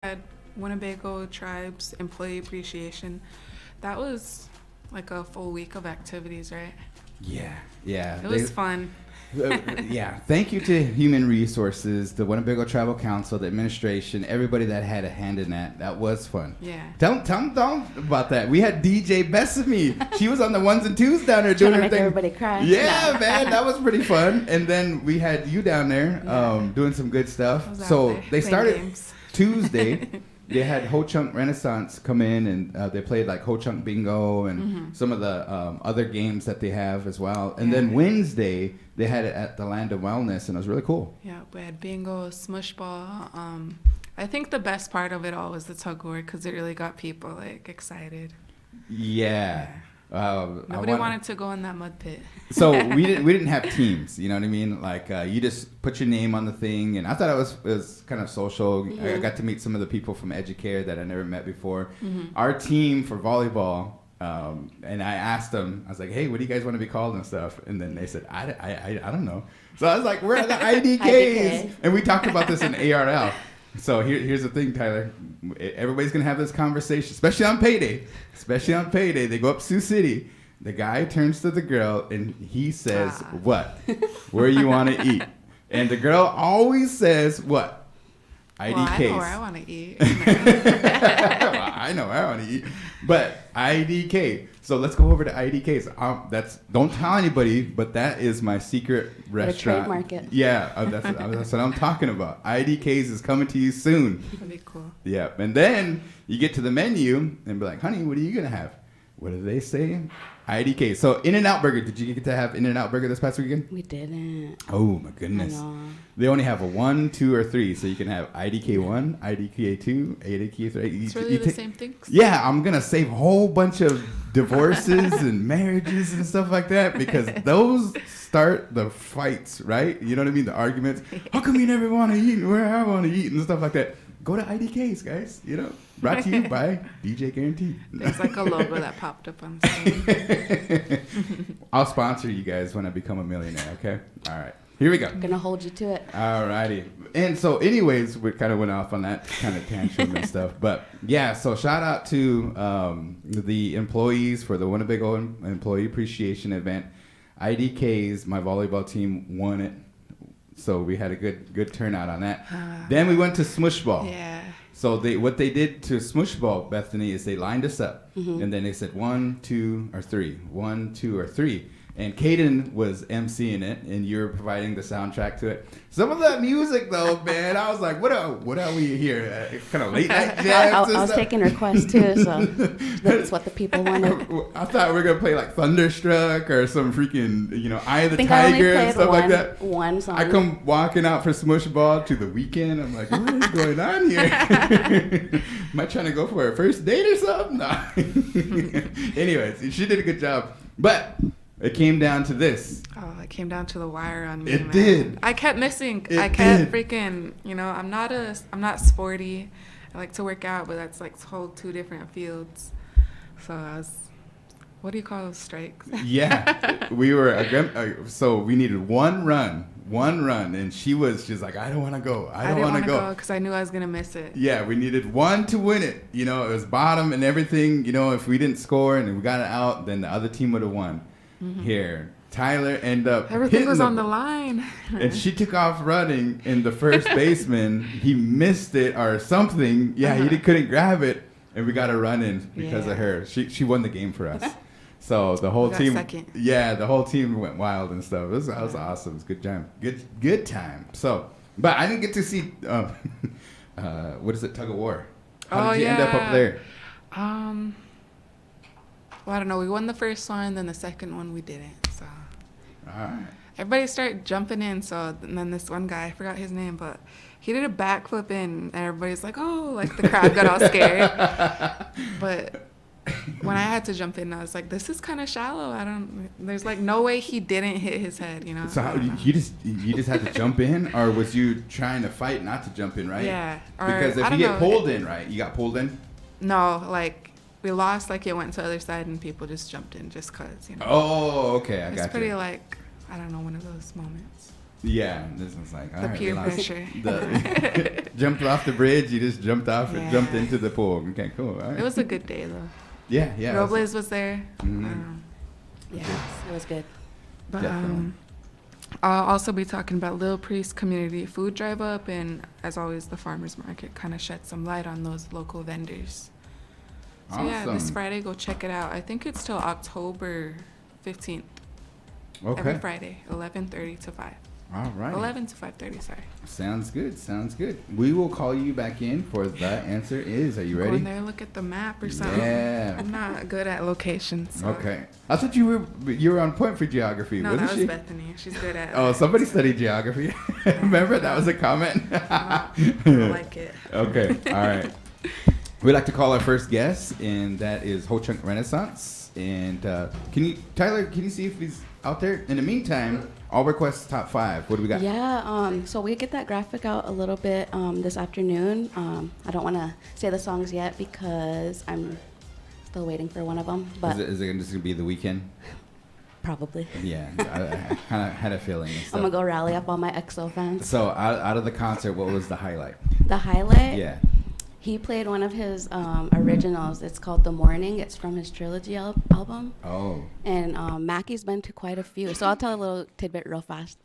had Winnebago Tribes Employee Appreciation. That was like a full week of activities, right? Yeah. It was fun. Yeah. Thank you to Human Resources, the Winnebago Tribal Council, the administration, everybody that had a hand in that. That was fun. Yeah. Tell them about that. We had DJ Bethani. She was on the ones and twos down there doing Trying to her make thing. everybody cry. Yeah, man, that was pretty fun. And then we had you down there doing some good stuff. So they started games. Tuesday. They had Ho Chunk Renaissance come in, and they played like Ho Chunk Bingo and some of the other games that they have as well. And then Wednesday, they had it at the Land of Wellness, and it was really cool. Yeah, we had bingo, smush ball. I think the best part of it all was the tug war because it really got people like excited. Yeah. Nobody wanted to go in that mud pit. So we didn't have teams, you know what I mean? Like you just put your name on the thing, and I thought it was kind of social. I got to meet some of the people from Educare that I never met before. Our team for volleyball, and I asked them, I was like, hey, what do you guys want to be called and stuff? And then they said, I don't know. So I was like, we're the IDKs. And we talked about this in ARL. So here's the thing, Tyler. Everybody's going to have this conversation, especially on payday. They go up Sioux City. The guy turns to the girl, and he says, what? Where you want to eat? And the girl always says, what? IDKs. Well, I know where I want to eat. I know where I want to eat. But IDK. So let's go over to IDKs. Don't tell anybody, but that is my secret restaurant. Trademark it. Yeah, that's what I'm talking about. IDKs is coming to you soon. That'd be cool. Yeah, and then you get to the menu and be like, honey, what are you going to have? What do they say? IDK. So In-N-Out Burger. Did you get to have In-N-Out Burger this past weekend? We didn't. Oh, my goodness. I know. They only have a 1, 2, or 3. So you can have IDK1, IDK2, IDK3. It's really the same things? Yeah, I'm going to save a whole bunch of divorces and marriages and stuff like that because those start the fights, right? You know what I mean? The arguments. How come you never want to eat where I want to eat and stuff like that? Go to IDKs, guys. You know, brought to you by DJ Guaranteed. There's like a logo that popped up on screen. I'll sponsor you guys when I become a millionaire, okay? All right. Here we go. I'm going to hold you to it. All righty. And so anyways, we kind of went off on that kind of tantrum and stuff. But yeah, so shout out to the employees for the Winnebago Employee Appreciation Event. IDKs, my volleyball team, won it. So we had a good turnout on that. Then we went to Smush Ball. Yeah. So what they did to Smush Ball, Bethany, is they lined us up. And then they said 1, 2, or 3. 1, 2, or 3. And Caden was emceeing it, and you were providing the soundtrack to it. Some of that music, though, man, I was like, what are we here? Kind of late night jams I was taking requests, too, so that's what the people wanted. I thought we were going to play, like, Thunderstruck or some freaking, Eye of the Tiger and stuff like that. One song. I come walking out for Smush Ball to the weekend. I'm like, what is going on here? Am I trying to go for a first date or something? No. Anyways, she did a good job. But it came down to this. Oh, it came down to the wire on me. It did. I kept missing. I kept freaking. I'm not sporty. I like to work out, but that's like whole two different fields. So I was. What do you call those strikes? Yeah, we were. So we needed one run, and she's like, I don't want to go. I don't want to go because I knew I was gonna miss it. Yeah, we needed one to win it. It was bottom and everything. If we didn't score and we got it out, then the other team would have won. Here, Tyler ended up everything was on the line, and she took off running, and the first baseman he missed it or something. Yeah, he couldn't grab it, and we got a run in because of her. She won the game for us. So the whole team, the whole team went wild and stuff. That was awesome. It was a good time. Good time. So, but I didn't get to see what is it, tug of war? How did you end up there? Well, I don't know. We won the first one, then the second one we didn't. So all right. Everybody started jumping in. So and then this one guy, I forgot his name, but he did a backflip in, and everybody's like, "Oh!" Like the crowd got all scared. But when I had to jump in, I was like, "This is kind of shallow. There's like no way he didn't hit his head, So how, you just had to jump in, or was you trying to fight not to jump in, right? Yeah. Because if you get pulled in, right? You got pulled in. No, like. We lost, like it went to the other side, and people just jumped in just cause, Oh, okay, I got you. It's pretty like, I don't know, one of those moments. Yeah, this was like all The right, peer we lost pressure. jumped off the bridge. You just jumped off and Yeah. jumped into the pool. Okay, cool. All right. It was a good day though. Yeah. Robles was there. Mhm. Yes, it was good. But Definitely. I'll also be talking about Lil Priest Community Food Drive Up, and as always, the farmers market kind of shed some light on those local vendors. So yeah, this Awesome. Friday, go check it out. I think it's till October 15th. Okay. Every Friday, 11:30 to 5. All right. 11 to 5:30. Sorry. Sounds good. Sounds good. We will call you back in for the answer is. Are you Go ready? in there and look at the map or something. Yeah. I'm not good at locations. So. Okay. I thought you were on point for geography, No, wasn't that was she? Bethany. She's good at. Oh, somebody studied geography. Remember that was a comment. I don't like it. Okay. All right. We'd like to call our first guest, and that is Ho Chunk Renaissance. And Tyler, can you see if he's out there? In the meantime, all requests top 5. What do we got? Yeah, so we get that graphic out a little bit this afternoon. I don't want to say the songs yet because I'm still waiting for one of them, but Is it just going to be The Weeknd? probably. Yeah, I kind of had a feeling. And stuff. I'm going to go rally up all my EXO fans. So out of the concert, what was the highlight? The highlight? Yeah. He played one of his originals. It's called The Morning. It's from his Trilogy album. Oh. And Mackie's been to quite a few. So I'll tell a little tidbit real fast.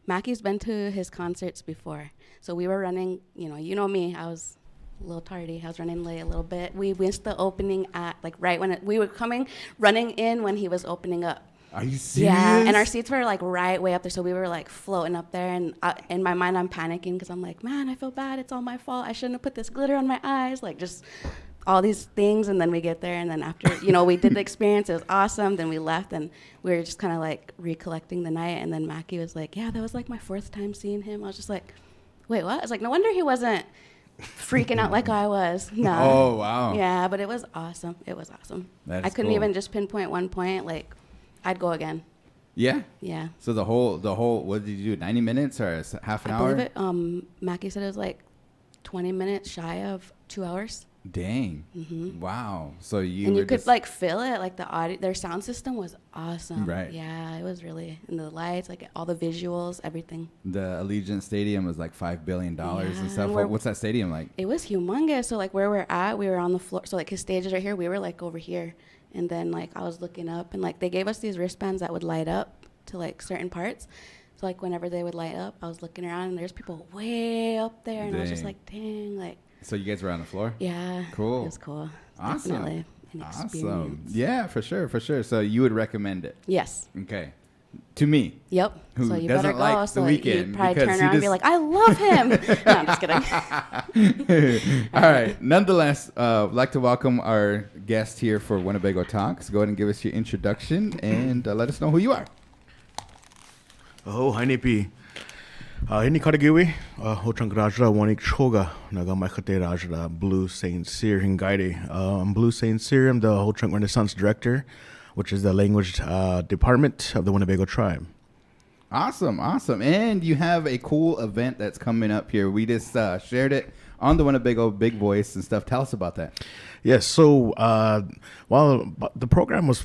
Mackie's been to his concerts before. So we were running, you know me, I was a little tardy. I was running late a little bit. We missed the opening at, like, right when we were running in when he was opening up. Are you serious? Yeah, and our seats were like right way up there, so we were like floating up there. And in my mind, I'm panicking because I'm like, man, I feel bad. It's all my fault. I shouldn't have put this glitter on my eyes. Like just all these things. And then we get there, and then after, we did the experience. It was awesome. Then we left, and we were just kind of like recollecting the night. And then Mackie was like, yeah, that was like my 4th time seeing him. I was just like, wait, what? I was like, no wonder he wasn't freaking out like I was. No. Oh, wow. Yeah, but it was awesome. It was awesome. That's I couldn't cool. even just pinpoint one point. Like, I'd go again. Yeah. Yeah. So the whole, what did you do? 90 minutes or half an I hour? believe it. Mackie said it was like 20 minutes shy of 2 hours. Dang. Mm-hmm. Wow. So you And were you could just, like feel it, like the audio, their sound system was awesome. Right. Yeah, it was really, and the lights, like all the visuals, everything. the Allegiant Stadium was like $5 billion Yeah, and stuff. and we're- What's that stadium like? It was humongous. So like where we're at, we were on the floor. So like his stage is right here. We were like over here. And then like I was looking up, and like they gave us these wristbands that would light up to like certain parts. So like whenever they would light up, I was looking around, and there's people way up there, and I was just Dang. like, dang, like, So you guys were on the floor? yeah. Cool. It was cool. Awesome. Definitely an Awesome. experience. Yeah, for sure. So you would recommend it? Yes. Okay. To me. Yep. Who so you doesn't better go. like So The like, Weeknd you'd probably because turn he around and be just- like, I love him. No, I'm just kidding. All right. Nonetheless, I'd like to welcome our guest here for Winnebago Talks. Go ahead and give us your introduction and let us know who you are. Oh, hi Nipi. Ini Karagiwi, Ho Chunk Rajra, Wanik Choga, Naga Makate Rajra, Blue Saint Cyr Hingaide. I'm Blue Saint Cyr, I'm the Ho Chunk Renaissance Director, which is the language department of the Winnebago tribe. Awesome. And you have a cool event that's coming up here. We just shared it on the Winnebago Big Voice and stuff. Tell us about that. Yes, so while the program was,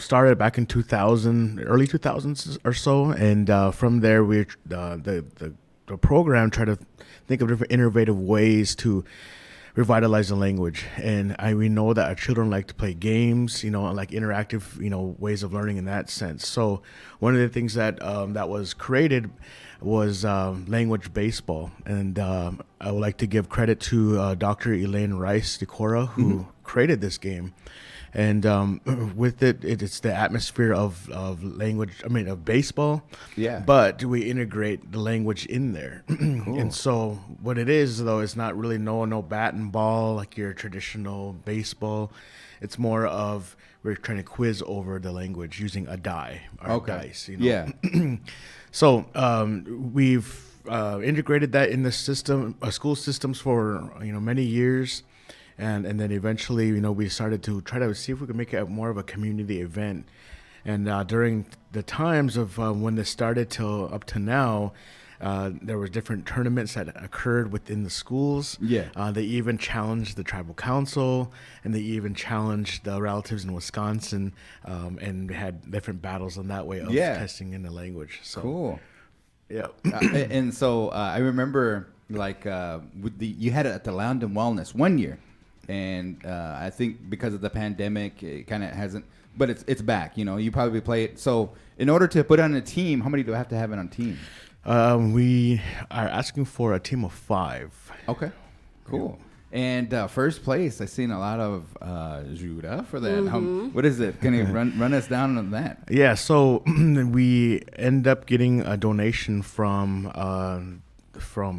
started back in 2000, early 2000s or so, and from there we the program tried to think of different innovative ways to revitalize the language. And we know that our children like to play games, like interactive, ways of learning in that sense. So one of the things that that was created was language baseball. And I would like to give credit to Dr. Elaine Rice Decora, who created this game. And with it's the atmosphere of language, of baseball. Yeah. But we integrate the language in there. Cool. And so what it is, though, it's not really no bat and ball like your traditional baseball. It's more of we're trying to quiz over the language using a die or dice. Yeah. So we've integrated that in the system, school systems for many years. And then eventually, we started to try to see if we could make it more of a community event. And during the times of when this started till up to now, there were different tournaments that occurred within the schools. Yeah. They even challenged the tribal council, and they even challenged the relatives in Wisconsin, and had different battles in that way of testing in the language. So. Cool. Yeah. And so I remember you had it at the Lounge and Wellness one year, and I think because of the pandemic, it kind of hasn't. But it's back. You probably play it. So in order to put on a team, how many do I have to have it on team? We are asking for a team of 5. Okay, cool. And first place, I've seen a lot of Judah for that. What is it? Can you run us down on that? Yeah, so we end up getting a donation from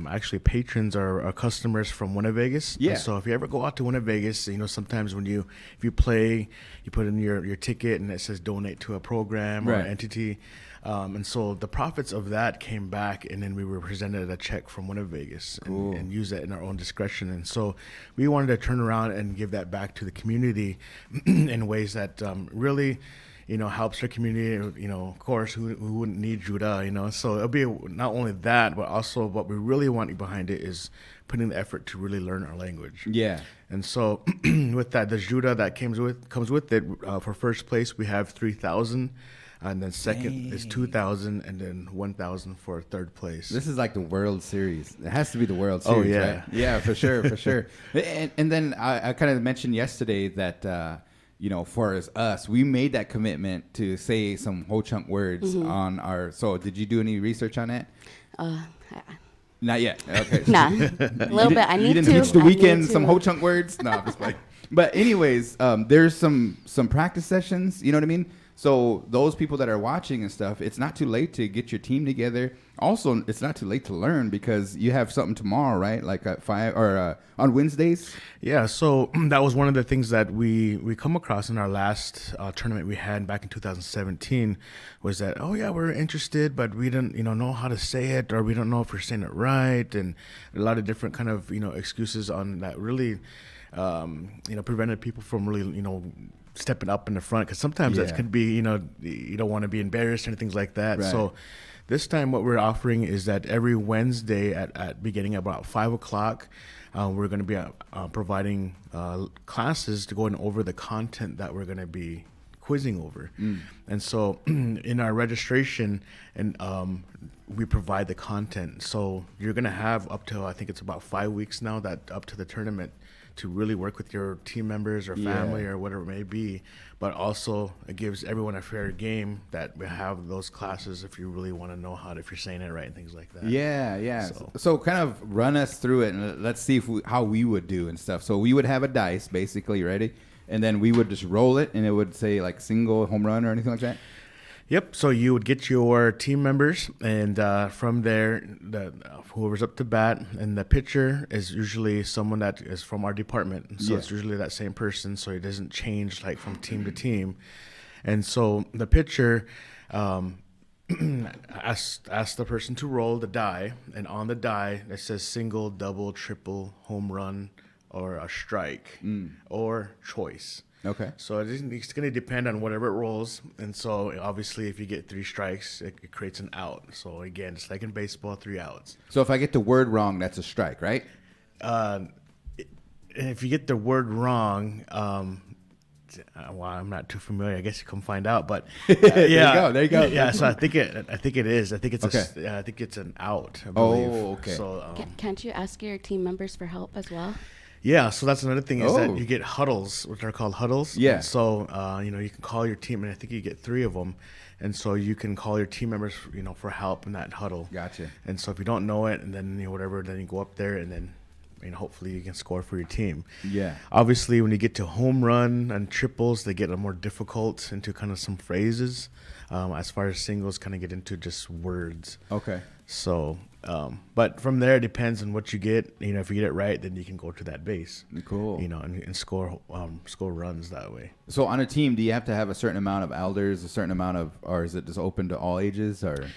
actually patrons or customers from Winnebago. Yeah. So if you ever go out to Winnebago, sometimes if you play, you put in your ticket and it says donate to a program or an entity. And so the profits of that came back, and then we were presented a check from Winnebago and use that in our own discretion. And so we wanted to turn around and give that back to the community in ways that really, helps our community. Of course, who wouldn't need Judah? So it'll be not only that, but also what we really want behind it is putting the effort to really learn our language. Yeah. And so with that, the Judah that comes with it. For first place, we have 3,000. And then second is 2,000, and then 1,000 for third place. This is like the World Series. It has to be the World Series, oh, yeah. right? Yeah, for sure, for sure. And then I kind of mentioned yesterday that, for us, we made that commitment to say some Ho Chunk words on our. So did you do any research on that? Not yet. Okay. Nah, a little bit. I need to. You didn't teach the weekend some Ho Chunk words? No, just like. But anyways, there's some practice sessions. You know what I mean? So those people that are watching and stuff, it's not too late to get your team together. Also, it's not too late to learn because you have something tomorrow, right? Like at 5 or on Wednesdays. Yeah. So that was one of the things that we come across in our last tournament we had back in 2017 was that, we're interested, but we didn't, know how to say it, or we don't know if we're saying it right. And a lot of different kind of, excuses on that really, prevented people from really, stepping up in the front, because sometimes that could be, you don't want to be embarrassed or things like that. Right. So this time what we're offering is that every Wednesday at beginning about 5:00, we're going to be providing classes to going over the content that we're going to be quizzing over. And so in our registration, and we provide the content. So you're going to have up to, I think it's about 5 weeks now, that up to the tournament, to really work with your team members or family or whatever it may be. But also it gives everyone a fair game that we have those classes if you really want to know if you're saying it right and things like that. Yeah. So kind of run us through it, and let's see how we would do and stuff. So we would have a dice, basically, ready? And then we would just roll it, and it would say like single, home run, or anything like that? Yep. So you would get your team members, and from there, whoever's up to bat, and the pitcher is usually someone that is from our department. So it's usually that same person, so it doesn't change like from team to team. And so the pitcher asks the person to roll the die, and on the die it says single, double, triple, home run, or a strike, or choice. Okay. So it's going to depend on whatever it rolls. And so obviously if you get 3 strikes, it creates an out. So again, just like in baseball, 3 outs. So if I get the word wrong, that's a strike, right? If you get the word wrong, well, I'm not too familiar. I guess you can find out, but There you go. Yeah, so I think it is. I think it's okay. I think it's an out, I believe. Oh, okay. So Can't you ask your team members for help as well? yeah, so that's another thing is that you get huddles, which are called huddles. Yeah. And so you can call your team, and I think you get 3 of them, and so you can call your team members, for help in that huddle. Gotcha. And so if you don't know it, and then whatever, then you go up there, and then hopefully you can score for your team. Yeah. Obviously, when you get to home run and triples, they get more difficult into kind of some phrases. As far as singles, kind of get into just words. Okay. So, but from there, it depends on what you get. If you get it right, then you can go to that base. Cool. And score runs that way. So on a team, do you have to have a certain amount of elders, a certain amount of, or is it just open to all ages, or?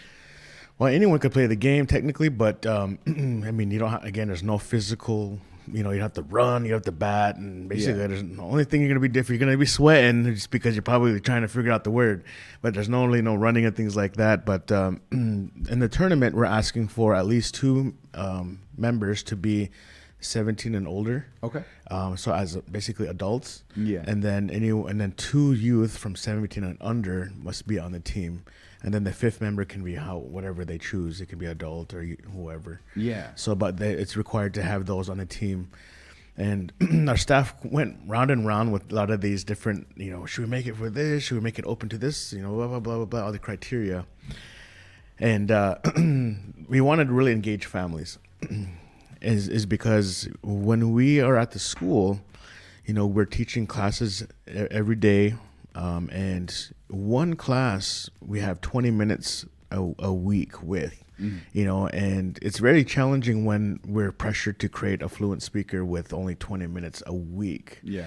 Well, anyone could play the game technically, but you don't. Again, there's no physical. You have to run, you have to bat, and basically, there's the only thing you're gonna be different. You're gonna be sweating just because you're probably trying to figure out the word. But there's no running and things like that. But in the tournament, we're asking for at least 2 members to be 17 and older. Okay. So as basically adults. Yeah. And then 2 youth from 17 and under must be on the team. And then the 5th member can be whatever they choose. It can be adult or whoever. Yeah. So, but it's required to have those on the team. And our staff went round and round with a lot of these different, should we make it for this? Should we make it open to this? Blah, blah, blah, blah, blah, all the criteria. And we wanted to really engage families is because when we are at the school, we're teaching classes every day. And one class we have 20 minutes a week with. And it's very challenging when we're pressured to create a fluent speaker with only 20 minutes a week. Yeah.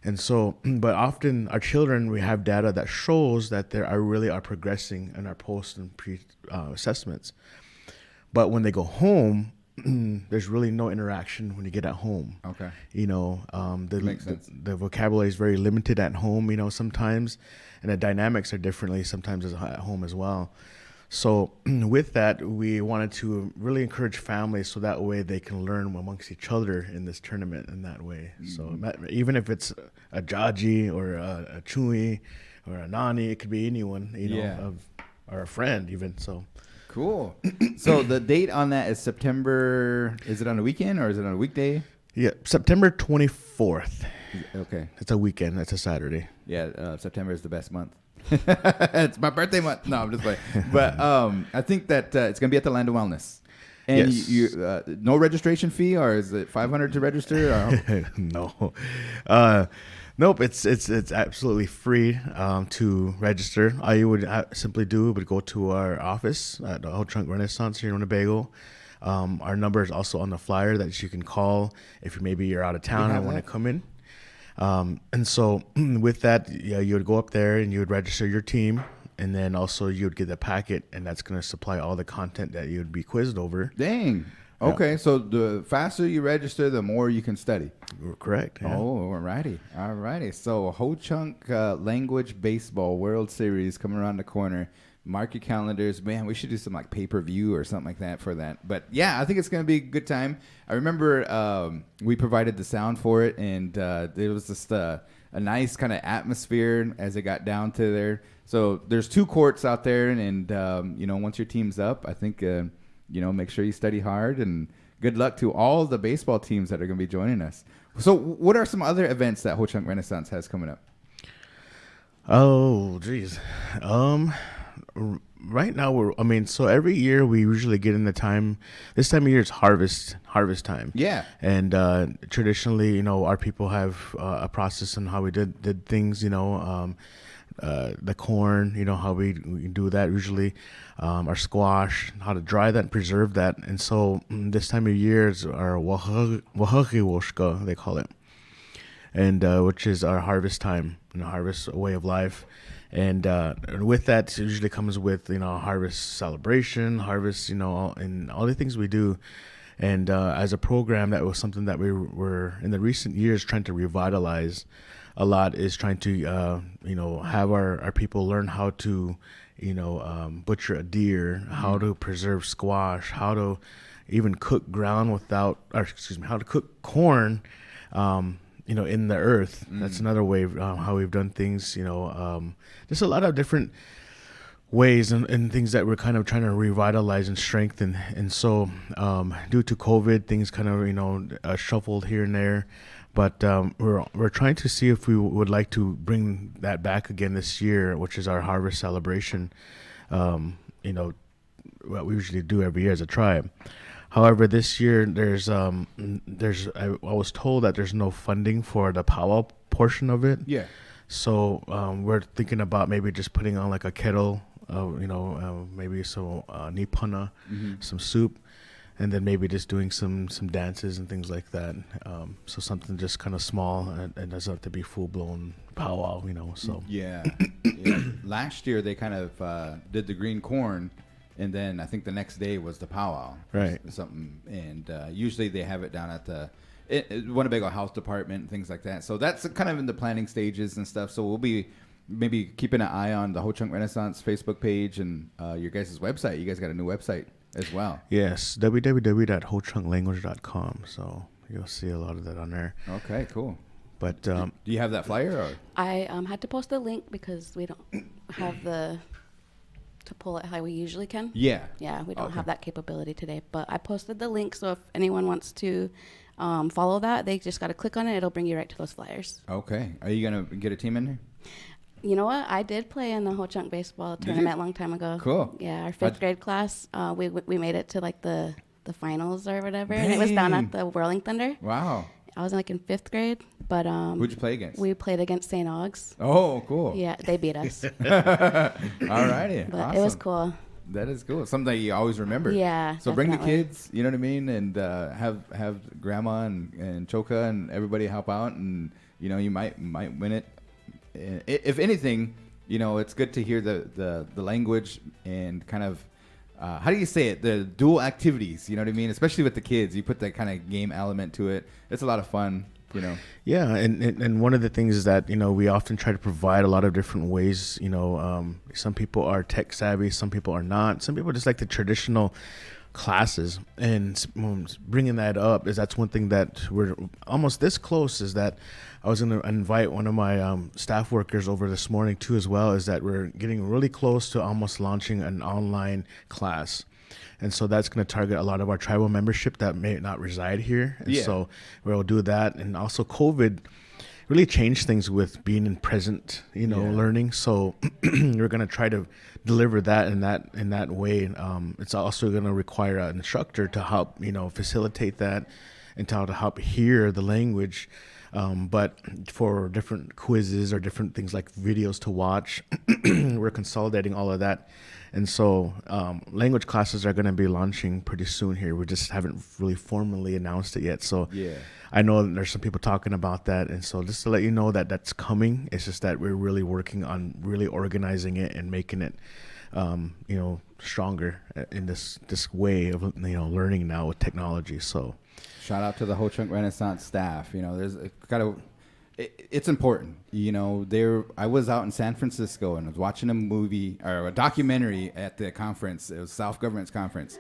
And so, but often our children, we have data that shows that they really are progressing in our post and pre assessments. But when they go home, there's really no interaction when you get at home. Okay. Makes sense. The vocabulary is very limited at home, sometimes, and the dynamics are differently sometimes at home as well. So with that, we wanted to really encourage families so that way they can learn amongst each other in this tournament in that way. So even if it's a Jaji or a Chui or a Nani, it could be anyone, or a friend even. So cool. So the date on that is September. Is it on a weekend or is it on a weekday? Yeah, September 24th. Okay. It's a weekend. It's a Saturday. Yeah, September is the best month. It's my birthday month. No, I'm just playing. But I think that it's gonna be at the Land of Wellness. And yes. you no registration fee, or is it $500 to register? Or? No, nope. It's absolutely free to register. All you would simply do would go to our office at the Ho-Chunk Renaissance here in Winnebago. Our number is also on the flyer that you can call if maybe you're out of town and want to come in. And so with that, you would go up there and you would register your team, and then also you would get the packet, and that's going to supply all the content that you would be quizzed over. Dang. Okay, yeah. So the faster you register, the more you can study. Correct. Yeah. Oh, alrighty. So Ho-Chunk Language Baseball World Series coming around the corner. Mark your calendars. Man, we should do some like pay-per-view or something like that for that. But yeah, I think it's going to be a good time. I remember we provided the sound for it, and it was just a nice kind of atmosphere as it got down to there. So there's 2 courts out there, and once your team's up, I think make sure you study hard, and good luck to all the baseball teams that are going to be joining us. So what are some other events that Ho-Chunk Renaissance has coming up? Oh, geez. Right now so every year we usually get in this time of year it's harvest time. Yeah. And traditionally, our people have a process on how we did things, the corn, how we do that usually, our squash, how to dry that and preserve that. And so this time of year is our Wahaki, they call it, and which is our harvest time and harvest way of life. And with that, it usually comes with, harvest celebration, harvest, and all the things we do. And as a program, that was something that we were in the recent years trying to revitalize a lot, is trying to, have our people learn how to, butcher a deer, how to preserve squash, how to even cook how to cook corn, in the earth. That's another way of how we've done things, there's a lot of different ways and things that we're kind of trying to revitalize and strengthen. And so due to COVID, things kind of, shuffled here and there. But we're trying to see if we would like to bring that back again this year, which is our harvest celebration, what we usually do every year as a tribe. However, this year I was told that there's no funding for the powwow portion of it. Yeah. So we're thinking about maybe just putting on like a kettle, maybe some nipana, some soup, and then maybe just doing some dances and things like that. So something just kind of small, and it doesn't have to be full blown powwow, So yeah. Last year they kind of did the green corn. And then I think the next day was the powwow, right? Something, and usually they have it down at the Winnebago Health Department and things like that. So that's kind of in the planning stages and stuff. So we'll be maybe keeping an eye on the Ho-Chunk Renaissance Facebook page and your guys' website. You guys got a new website as well. Yes, www.hochunklanguage.com. So you'll see a lot of that on there. Okay, cool. But Do you have that flyer? Or? I had to post the link because we don't have to pull it how we usually can. Yeah. Yeah, we don't Okay. have that capability today. But I posted the link, so if anyone wants to follow that, they just got to click on it. It'll bring you right to those flyers. Okay. Are you going to get a team in there? You know what? I did play in the Ho Chunk baseball Did you? tournament a long time ago. Cool. Yeah, our fifth grade class, we made it to like the finals or whatever, and it was down Dang. at the Whirling Thunder. Wow. I was like in fifth grade, but Who'd you play against? we played against St. Aug's. Oh, cool. Yeah, they beat us, All righty. but Awesome. it was cool. That is cool. Something that you always remember. Yeah, So bring the definitely. kids, you know what I mean, and have grandma and Choka and everybody help out, and you know you might win it. If anything, you know it's good to hear the language and kind of how do you say it? The dual activities. You know what I mean? Especially with the kids, you put that kind of game element to it. It's a lot of fun. You know. yeah, and one of the things is that, you know, we often try to provide a lot of different ways. You know, some people are tech savvy, some people are not. Some people just like the traditional classes, and bringing that up is that's one thing that we're almost this close. Is that I was going to invite one of my staff workers over this morning too, as well. Is that we're getting really close to almost launching an online class. And so that's going to target a lot of our tribal membership that may not reside here. And so we'll do that. And also COVID really changed things with being in present, you know, learning. So we're going to try to deliver that in that way. It's also going to require an instructor to help, you know, facilitate that and to help hear the language. But for different quizzes or different things like videos to watch, we're consolidating all of that. And so language classes are going to be launching pretty soon here. We just haven't really formally announced it yet. So I know there's some people talking about that. And so just to let you know that that's coming, it's just that we're really working on really organizing it and making it, you know, stronger in this way of, you know, learning now with technology. So Shout out to the Ho Chunk Renaissance staff. You know, there's it's important. You know, I was out in San Francisco and I was watching a movie or a documentary at the conference. It was South Government's conference.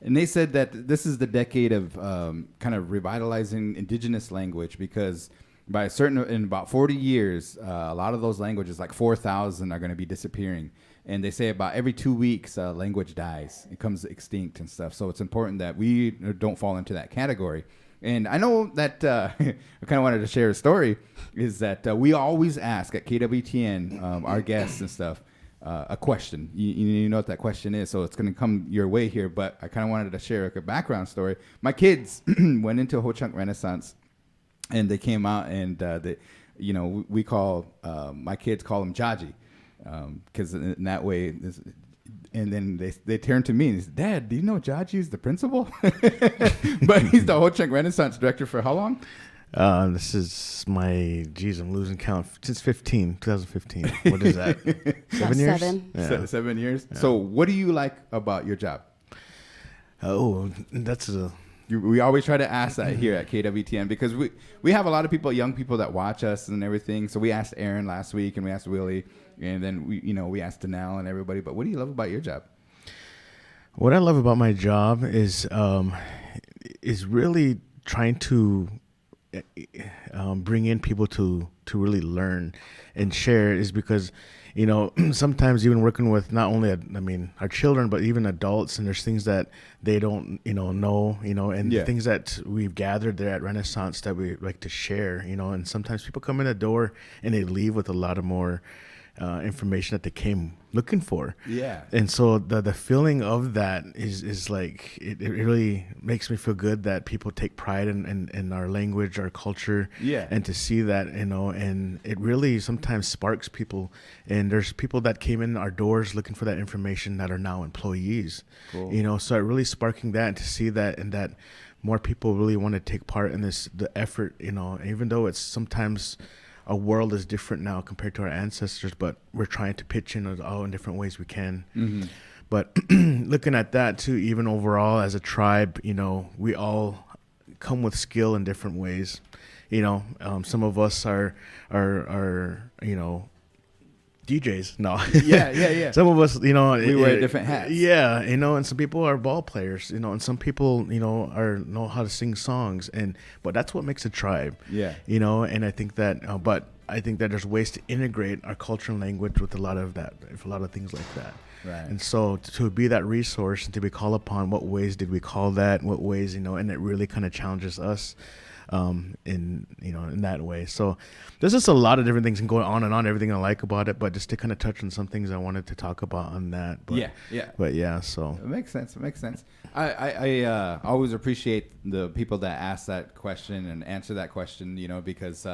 And they said that this is the decade of kind of revitalizing indigenous language because in about 40 years, a lot of those languages, like 4,000, are going to be disappearing. And they say about every 2 weeks, language dies. It comes extinct and stuff. So it's important that we don't fall into that category. And I know that I kind of wanted to share a story, is that we always ask at KWTN, our guests and stuff, a question. You know what that question is, so it's going to come your way here. But I kind of wanted to share a background story. My kids went into Ho Chunk Renaissance, and they came out, and we call my kids call him Jaji, because in that way. And then they turned to me and said, "Dad, do you know Jaji's the principal?" But he's the Ho Chunk Renaissance director for how long? This is I'm losing count. Since 2015. What is that? 7 years? 7. Yeah. 7 years. Yeah. So what do you like about your job? Oh, that's we always try to ask that here at KWTN because we have a lot of young people that watch us and everything. So we asked Aaron last week and we asked Willie, and then we asked Danelle and everybody. But what do you love about your job? What I love about my job is really trying to bring in people to really learn and share, is because sometimes even working with not only our children but even adults, and there's things that they don't know and things that we've gathered there at Renaissance that we like to share, and sometimes people come in the door and they leave with a lot of more information that they came looking for. Yeah. And so the feeling of that is like it really makes me feel good that people take pride in our language, our culture. Yeah. And to see that, and it really sometimes sparks people. And there's people that came in our doors looking for that information that are now employees. Cool. So it really sparking that, to see that, and that more people really want to take part in the effort, even though it's sometimes our world is different now compared to our ancestors, but we're trying to pitch in all in different ways we can. Mm-hmm. But looking at that too, even overall as a tribe, we all come with skill in different ways. Some of us are DJs. No. Yeah. Some of us, We wear different hats. Yeah, and some people are ball players, and some people, know how to sing songs, but that's what makes a tribe. Yeah. And I think that, but I think that there's ways to integrate our culture and language with a lot of things like that. Right. And so to be that resource and to be called upon, what ways did we call that? What ways, and it really kind of challenges us in that way. So there's just a lot of different things going on and on, everything I like about it, but just to kind of touch on some things I wanted to talk about on that. But, But yeah, so. It makes sense. I always appreciate the people that ask that question and answer that question, because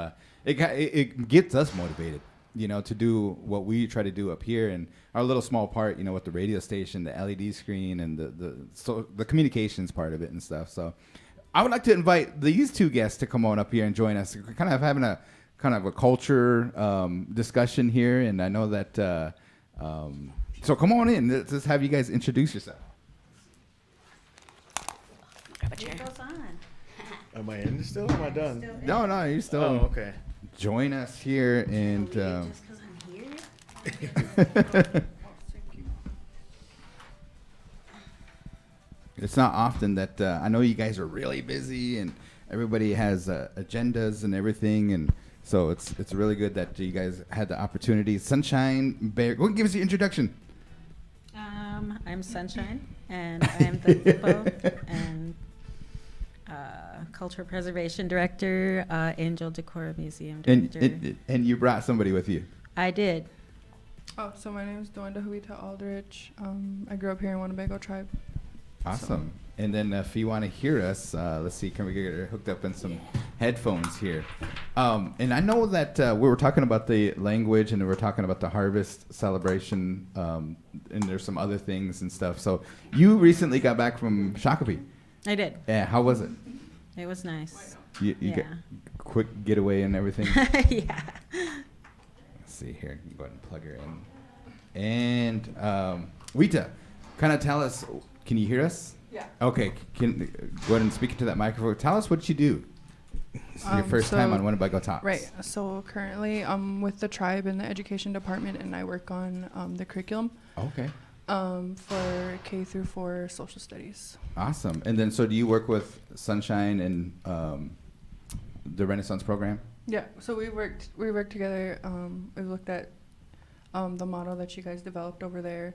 it gets us motivated, to do what we try to do up here and our little small part, with the radio station, the LED screen, and the communications part of it and stuff. So I would like to invite these two guests to come on up here and join us. We're kind of having a culture discussion here, and I know that. So come on in. Let's just have you guys introduce yourself. Grab a chair. Am I in still? Am I done? No, you're still. Oh, okay. Join us here and. Just because I'm here? It's not often that I know you guys are really busy and everybody has agendas and everything, and so it's really good that you guys had the opportunity. Sunshine Bear, go give us your introduction. I'm Sunshine, and I am the Hippo and Cultural Preservation Director, Angel Decor Museum Director. And you brought somebody with you. I did. Oh, so my name is Dwanda Huita Aldrich. I grew up here in Winnebago Tribe. Awesome. So. And then if you want to hear us, let's see, can we get her hooked up in some headphones here? And I know that we were talking about the language and we were talking about the harvest celebration, and there's some other things and stuff. So you recently got back from Shakopee. I did. Yeah, how was it? It was nice. You got quick getaway and everything? Yeah. Let's see here. Go ahead and plug her in. And Wita, kind of tell us, can you hear us? Yeah. Okay. Go ahead and speak into that microphone. Tell us what you do. This is your first time on Winnebago Talks. Right. So currently I'm with the tribe in the education department, and I work on the curriculum. Okay. For K through 4 social studies. Awesome. And then, so do you work with Sunshine and the Renaissance program? Yeah. So we worked together. We looked at the model that you guys developed over there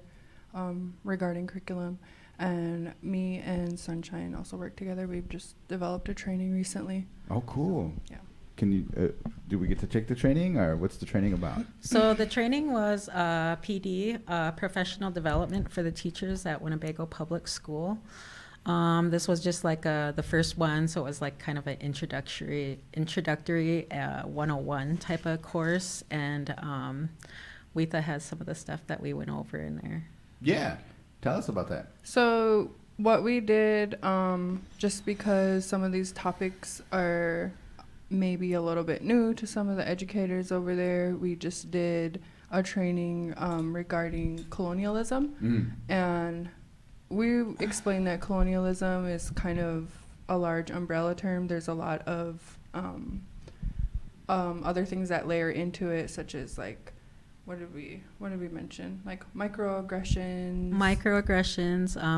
regarding curriculum. And me and Sunshine also work together. We've just developed a training recently. Oh, cool. So, yeah. Can you? Do we get to take the training, or what's the training about? So the training was PD, professional development for the teachers at Winnebago Public School. This was just like the first one, so it was like kind of an introductory 101 type of course, and Wita has some of the stuff that we went over in there. Yeah. Tell us about that. So what we did, just because some of these topics are maybe a little bit new to some of the educators over there, we just did a training regarding colonialism. And we explained that colonialism is kind of a large umbrella term. There's a lot of other things that layer into it, such as like, what did we mention? Like microaggressions.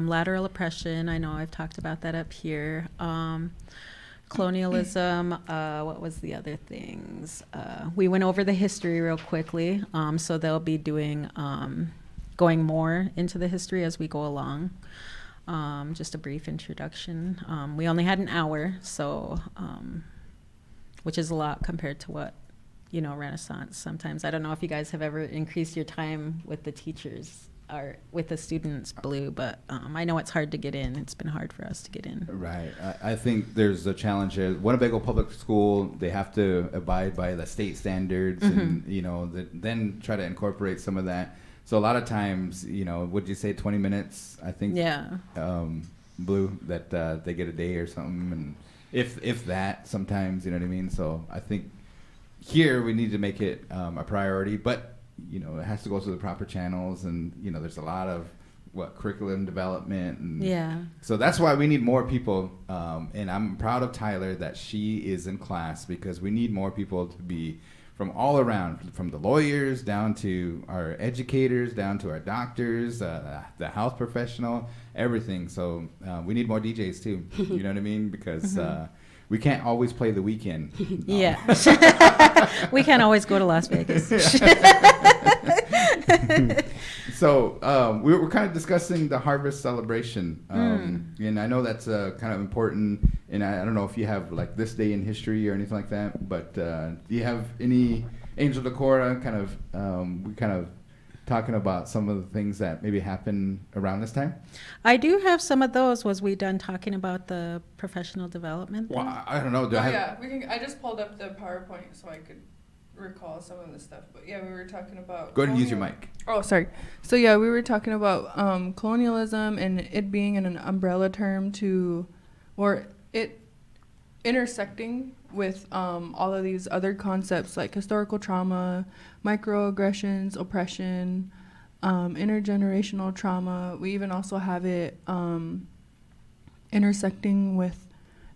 Lateral oppression. I know I've talked about that up here. Colonialism. What was the other things? We went over the history real quickly. So they'll be doing going more into the history as we go along. Just a brief introduction. We only had an hour, so which is a lot compared to what Renaissance sometimes. I don't know if you guys have ever increased your time with the teachers or with the students, Blue, but I know it's hard to get in. It's been hard for us to get in. Right. I think there's a challenge here. Winnebago Public School, they have to abide by the state standards and, then try to incorporate some of that. So a lot of times, would you say 20 minutes, I think? Yeah. Blue, that they get a day or something. And if that, sometimes, you know what I mean? So I think here we need to make it a priority, but it has to go through the proper channels, and there's a lot of curriculum development, and so that's why we need more people, and I'm proud of Tyler that she is in class, because we need more people to be from all around, from the lawyers down to our educators, down to our doctors, the health professional, everything. So we need more DJs too. You know what I mean? Because we can't always play the weekend. Yeah. We can't always go to Las Vegas. So we're kind of discussing the harvest celebration, and I know that's kind of important. And I don't know if you have like this day in history or anything like that, but do you have any Angel Decora kind of? We kind of talking about some of the things that maybe happen around this time. I do have some of those. Was we done talking about the professional development thing? Well, I don't know. I just pulled up the PowerPoint so I could recall some of the stuff. But yeah, we were talking about. Go ahead and use your mic. Oh, sorry. So yeah, we were talking about colonialism and it being an umbrella term to, or it intersecting with all of these other concepts like historical trauma, microaggressions, oppression, intergenerational trauma. We even also have it intersecting with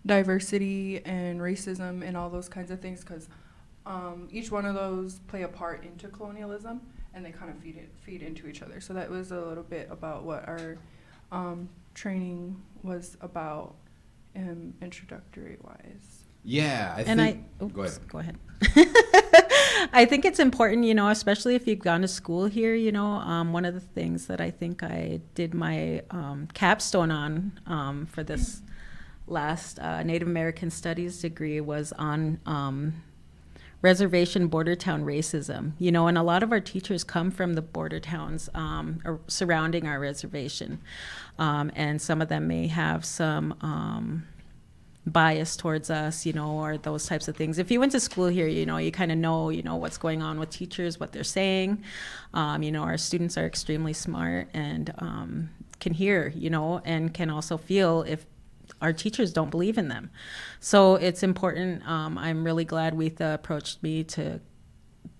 diversity and racism and all those kinds of things, because each one of those play a part into colonialism and they kind of feed into each other. So that was a little bit about what our training was about, introductory wise. Yeah, I And think. go ahead. I think it's important, especially if you've gone to school here, one of the things that I think I did my capstone on for this last Native American Studies degree was on reservation border town racism, and a lot of our teachers come from the border towns surrounding our reservation. And some of them may have some bias towards us, or those types of things. If you went to school here, you kind of know, what's going on with teachers, what they're saying. Our students are extremely smart and can hear, and can also feel if our teachers don't believe in them. So it's important. I'm really glad Weetha approached me to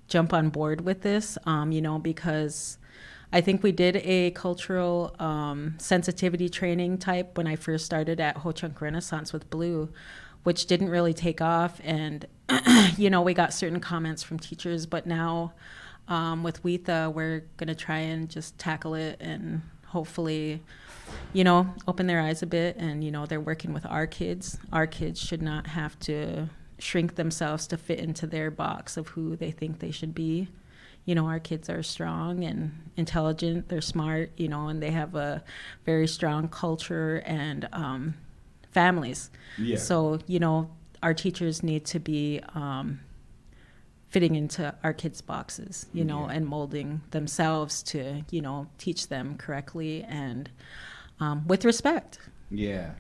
jump on board with this, because I think we did a cultural sensitivity training type when I first started at Ho Chunk Renaissance with Blue, which didn't really take off. And, we got certain comments from teachers, but now with Weetha, we're going to try and just tackle it and hopefully, open their eyes a bit. And, they're working with our kids. Our kids should not have to shrink themselves to fit into their box of who they think they should be. Our kids are strong and intelligent, they're smart, and they have a very strong culture and families. Yeah. So, our teachers need to be fitting into our kids' boxes, and molding themselves to, teach them correctly and with respect. Yeah,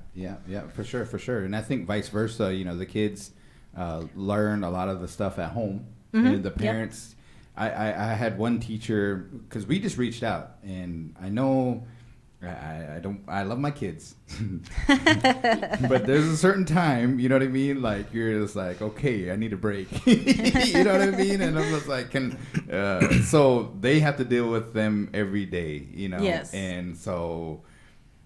for sure. And I think vice versa, the kids learn a lot of the stuff at home, and the parents. Yep. I had one teacher, because we just reached out, and I know I love my kids, but there's a certain time, you know what I mean? Like, you're just like, okay, I need a break. You know what I mean? And I'm just like, so they have to deal with them every day, Yes. And so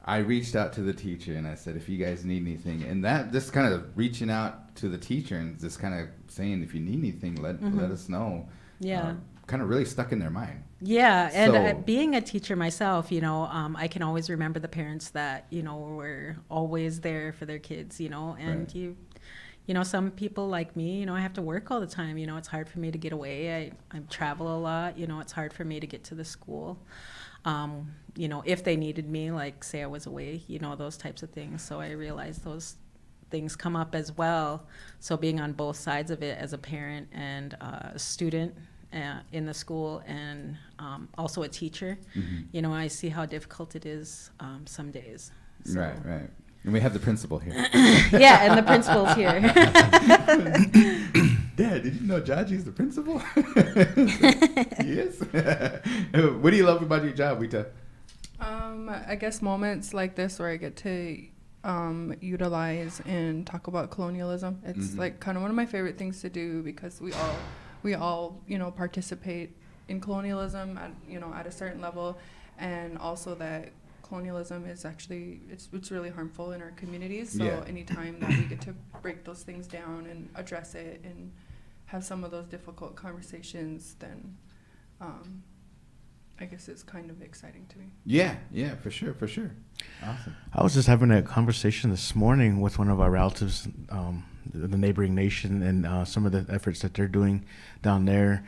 I reached out to the teacher and I said, if you guys need anything, and that just kind of reaching out to the teacher and just kind of saying, if you need anything, let us know. Yeah. Kind of really stuck in their mind. Yeah. And being a teacher myself, I can always remember the parents that, were always there for their kids, and right. Some people like me, I have to work all the time. It's hard for me to get away. I travel a lot. It's hard for me to get to the school. If they needed me, like say I was away, those types of things. So I realized those things come up as well. So being on both sides of it as a parent and a student in the school and also a teacher, I see how difficult it is some days. So. Right. And we have the principal here. Yeah, and the principal's here. Dad, did you know Jaji's the principal? Yes. What do you love about your job, Weetha? I guess moments like this where I get to utilize and talk about colonialism. It's like kind of one of my favorite things to do, because we all participate in colonialism at a certain level, and also that colonialism is actually it's really harmful in our communities. So anytime that we get to break those things down and address it and have some of those difficult conversations, then I guess it's kind of exciting to me. Yeah, for sure. Awesome. I was just having a conversation this morning with one of our relatives, the neighboring nation, and some of the efforts that they're doing down there.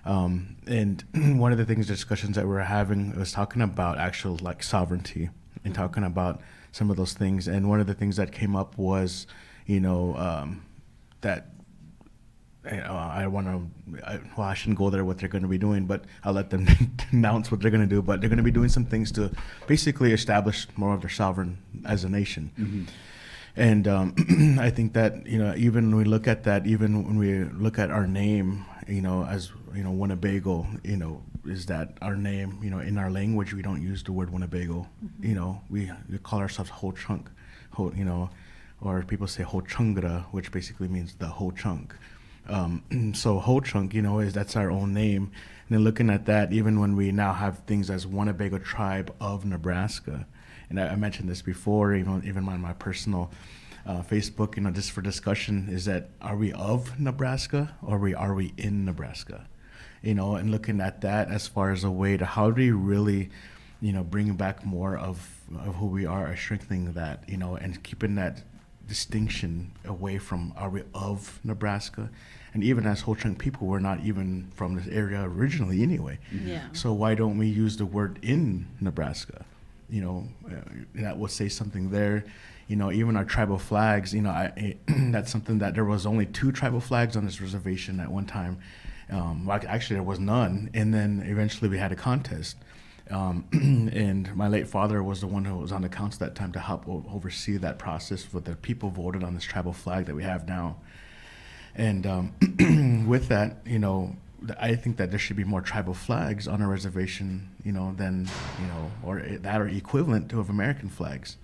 And one of the discussions that we were having was talking about actual like sovereignty and talking about some of those things. And one of the things that came up was, that I shouldn't go there what they're going to be doing, but I'll let them announce what they're going to do. But they're going to be doing some things to basically establish more of their sovereign as a nation. Mm-hmm. And I think that, even when we look at that, even when we look at our name, as, Winnebago, is that our name, in our language, we don't use the word Winnebago. Mm-hmm. We call ourselves Ho Chunk, or people say Ho Chungra, which basically means the whole chunk. So Ho Chunk, that's our own name. And then looking at that, even when we now have things as Winnebago Tribe of Nebraska, and I mentioned this before, even on my personal Facebook, just for discussion, is that are we of Nebraska or are we in Nebraska? And looking at that as far as a way to how do we really, bring back more of who we are, strengthening that, and keeping that distinction away from are we of Nebraska. And even as Ho Chunk people, we're not even from this area originally anyway. Yeah. So why don't we use the word in Nebraska? That will say something there. Even our tribal flags, that's something that there was only 2 tribal flags on this reservation at one time. Actually, there was none. And then eventually we had a contest. And my late father was the one who was on the council that time to help oversee that process, but the people voted on this tribal flag that we have now. And with that, I think that there should be more tribal flags on a reservation, than, or that are equivalent to of American flags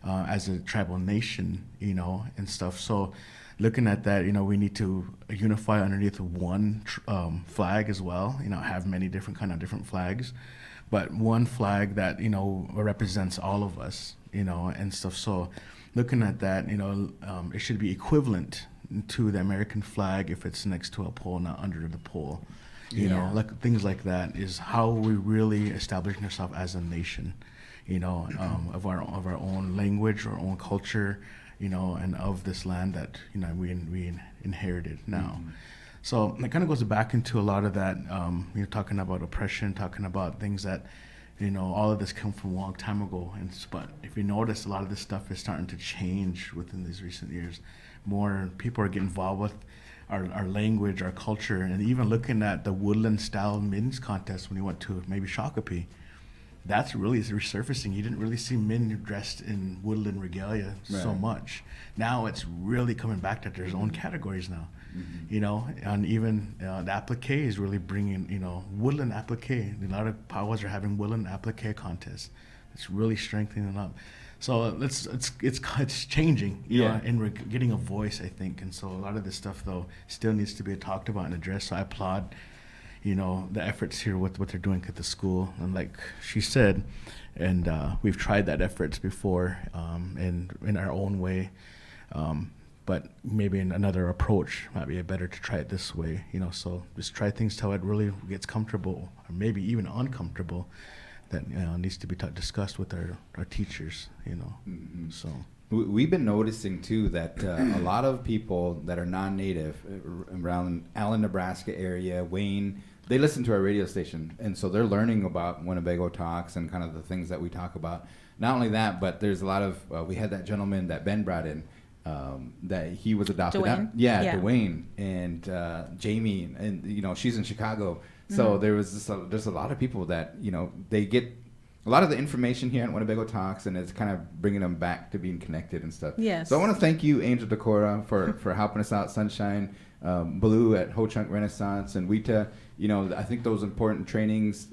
as a tribal nation, and stuff. So looking at that, we need to unify underneath one flag as well, have many different flags, but one flag that, represents all of us, and stuff. So looking at that, it should be equivalent to the American flag if it's next to a pole, not under the pole. Like things like that is how we really establish ourselves as a nation, of our own language, our own culture, and of this land that we inherited now. Mm-hmm. So it kind of goes back into a lot of that. You're talking about oppression, talking about things that, all of this come from a long time ago. But if you notice, a lot of this stuff is starting to change within these recent years. More people are getting involved with our language, our culture, and even looking at the woodland style men's contest when you went to maybe Shakopee. That's really resurfacing. You didn't really see men dressed in woodland regalia so much. Now it's really coming back that there's own categories now. Mm-hmm. And even the applique is really bringing, woodland applique. A lot of powwows are having woodland applique contests. It's really strengthening up. So it's changing, and we're getting a voice, I think. And so a lot of this stuff, though, still needs to be talked about and addressed. So I applaud, the efforts here with what they're doing at the school. And like she said, and we've tried that efforts before, and in our own way. But maybe in another approach might be better to try it this way, so just try things till it really gets comfortable, or maybe even uncomfortable, that needs to be discussed with our teachers, Mm-hmm. So we've been noticing too that a lot of people that are non-native around Allen, Nebraska area, W.I.N, they listen to our radio station, and so they're learning about Winnebago Talks and kind of the things that we talk about. Not only that, but there's a lot of we had that gentleman that Ben brought in, that he was adopted out. W.I.N, and Jamie, and she's in Chicago. So there was there's a lot of people that they get a lot of the information here on Winnebago Talks, and it's kind of bringing them back to being connected and stuff. Yes. So I want to thank you, Angel Decora, for helping us out. Sunshine, Blue at Ho Chunk Renaissance, and Wita. I think those important trainings,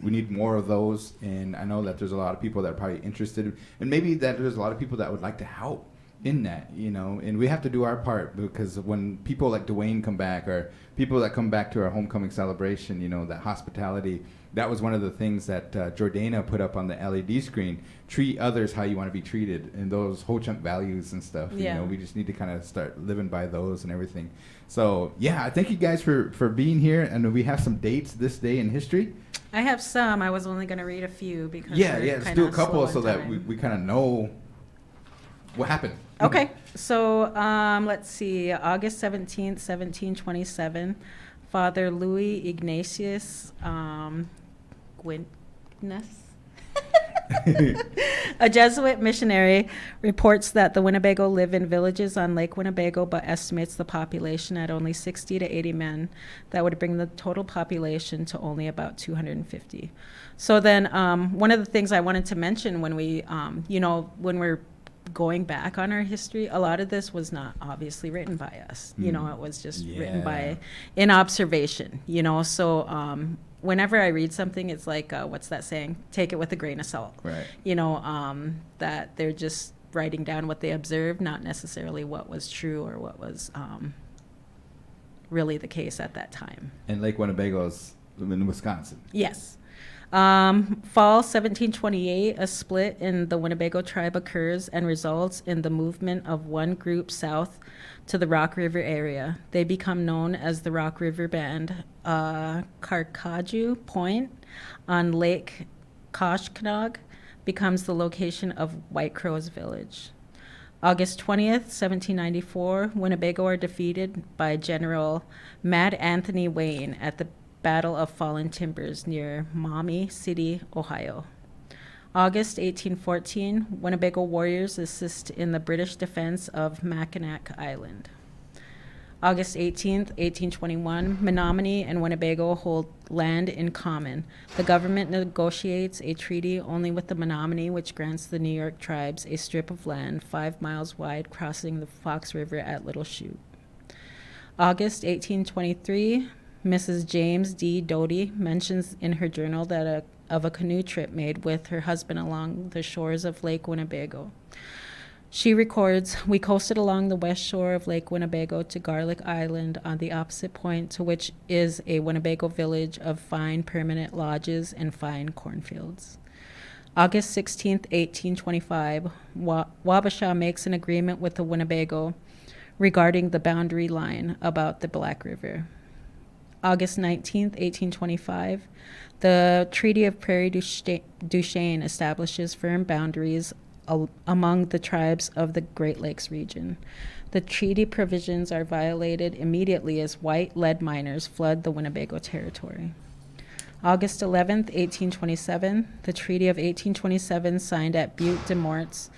we need more of those. And I know that there's a lot of people that are probably interested, and maybe that there's a lot of people that would like to help. in that, you know, and we have to do our part, because when people like W.I.N come back, or people that come back to our homecoming celebration, you know, that hospitality, that was one of the things that Jordana put up on the LED screen. Treat others how you want to be treated, and those whole chunk values and stuff. Yeah. You know, we just need to kind of start living by those and everything. So yeah, thank you guys for being here, and we have some dates this day in history. I have some. I was only going to read a few because Yeah, we're let's do a kinda couple slow so in that time. we kind of know what happened. Okay, so let's see. August 17th, 1727, Father Louis Ignatius Gwyness, a Jesuit missionary, reports that the Winnebago live in villages on Lake Winnebago, but estimates the population at only 60 to 80 men. That would bring the total population to only about 250. So then one of the things I wanted to mention when we, when we're going back on our history, a lot of this was not obviously written by us. You know, it was just written by in observation, you know. So whenever I read something, it's like, what's that saying? Take it with a grain of salt. Right. You know, that they're just writing down what they observed, not necessarily what was true or what was really the case at that time. And Lake Winnebago's in Wisconsin. Yes. Fall 1728, a split in the Winnebago tribe occurs and results in the movement of one group south to the Rock River area. They become known as the Rock River Band. Carcaju Point on Lake Koshkonong becomes the location of White Crow's village. August 20th, 1794, Winnebago are defeated by General Mad Anthony Wayne at the Battle of Fallen Timbers near Maumee City, Ohio. August 1814, Winnebago warriors assist in the British defense of Mackinac Island. August 18th, 1821, Menominee and Winnebago hold land in common. The government negotiates a treaty only with the Menominee, which grants the New York tribes a strip of land 5 miles wide crossing the Fox River at Little Chute. August 1823, Mrs. James D. Doty mentions in her journal that of a canoe trip made with her husband along the shores of Lake Winnebago. She records, "We coasted along the west shore of Lake Winnebago to Garlic Island on the opposite point, to which is a Winnebago village of fine permanent lodges and fine cornfields." August 16th, 1825, Wabasha makes an agreement with the Winnebago regarding the boundary line about the Black River. August 19th, 1825, the Treaty of Prairie du Chien establishes firm boundaries among the tribes of the Great Lakes region. The treaty provisions are violated immediately as white lead miners flood the Winnebago territory. August 11th, 1827, the Treaty of 1827 signed at Butte des Morts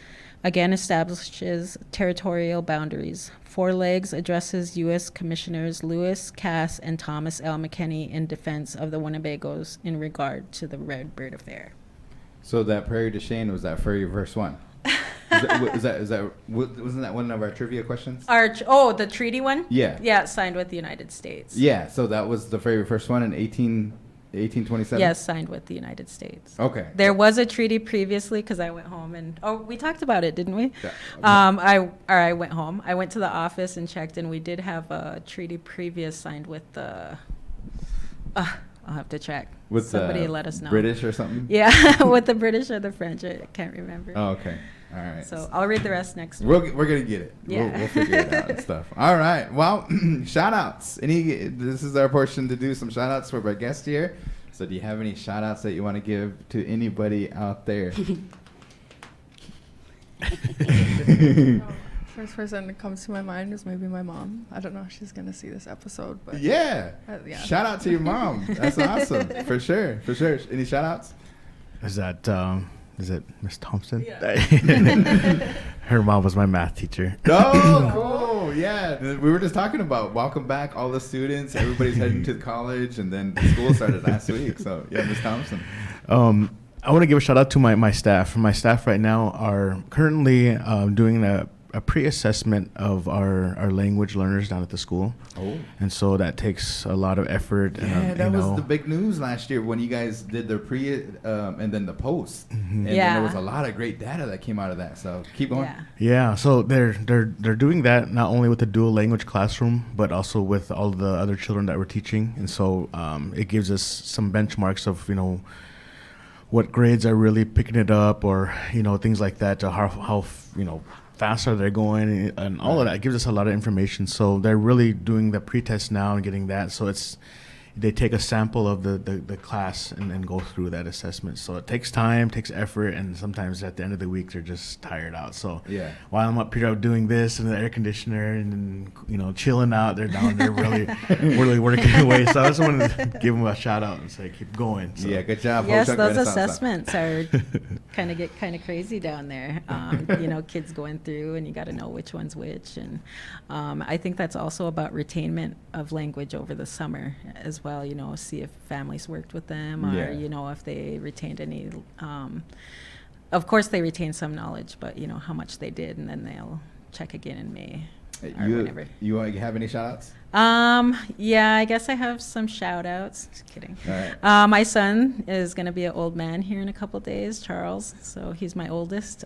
again establishes territorial boundaries. Four Legs addresses U.S. Commissioners Lewis, Cass, and Thomas L. McKinney in defense of the Winnebagos in regard to the Red Bird Affair. So that Prairie du Chien was that Furry verse 1. Wasn't that one of our trivia questions? The treaty one? Yeah. Yeah, signed with the United States. Yeah, so that was the very first one in 1827? Yes, signed with the United States. Okay. There was a treaty previously because I went home and we talked about it, didn't we? Yeah. I went home. I went to the office and checked, and we did have a treaty previous signed with the. I'll have to check. With somebody let us know. British or something? Yeah, with the British or the French. I can't remember. Oh, okay. All right. So I'll read the rest next week. We're gonna get it. Yeah. We'll figure it out and stuff. All right. Well, shout outs. This is our portion to do some shout outs for our guest here. So do you have any shout outs that you want to give to anybody out there? First person that comes to my mind is maybe my mom. I don't know if she's going to see this episode, but Yeah. Yeah. Shout out to your mom. That's awesome. For sure. Any shout outs? Is it Miss Thompson? Yeah. Her mom was my math teacher. Oh, cool. Yeah. We were just talking about welcome back all the students. Everybody's heading to college, and then school started last week. So, yeah, Miss Thompson. I want to give a shout out to my staff. My staff right now are currently doing a a pre-assessment of our language learners down at the school. Oh. And so that takes a lot of effort. Yeah, and, that was the big news last year when you guys did the pre and then the post. And then Yeah. there was a lot of great data that came out of that. So keep going. Yeah. Yeah, so they're doing that not only with the dual language classroom, but also with all the other children that we're teaching. And so it gives us some benchmarks of, what grades are really picking it up, or things like that, to how fast are they going, and all of that. It gives us a lot of information. So they're really doing the pretest now and getting that. So they take a sample of the class and go through that assessment. So it takes time, takes effort, and sometimes at the end of the week they're just tired out. So Yeah. while I'm up here doing this in the air conditioner and chilling out, they're down there really working away. So I just wanted to give them a shout out and say keep going. So. Yeah, good job. Yes, Ho-Chunk those Renaissance. assessments are kind of crazy down there. Kids going through, and you got to know which one's which. And I think that's also about retainment of language over the summer as well. See if families worked with them, or Yeah. if they retained any. Of course, they retain some knowledge, but how much they did, and then they'll check again in May or whenever. You have any shout outs? Yeah, I guess I have some shout outs. Just kidding. All right. My son is going to be an old man here in a couple days, Charles. So he's my oldest.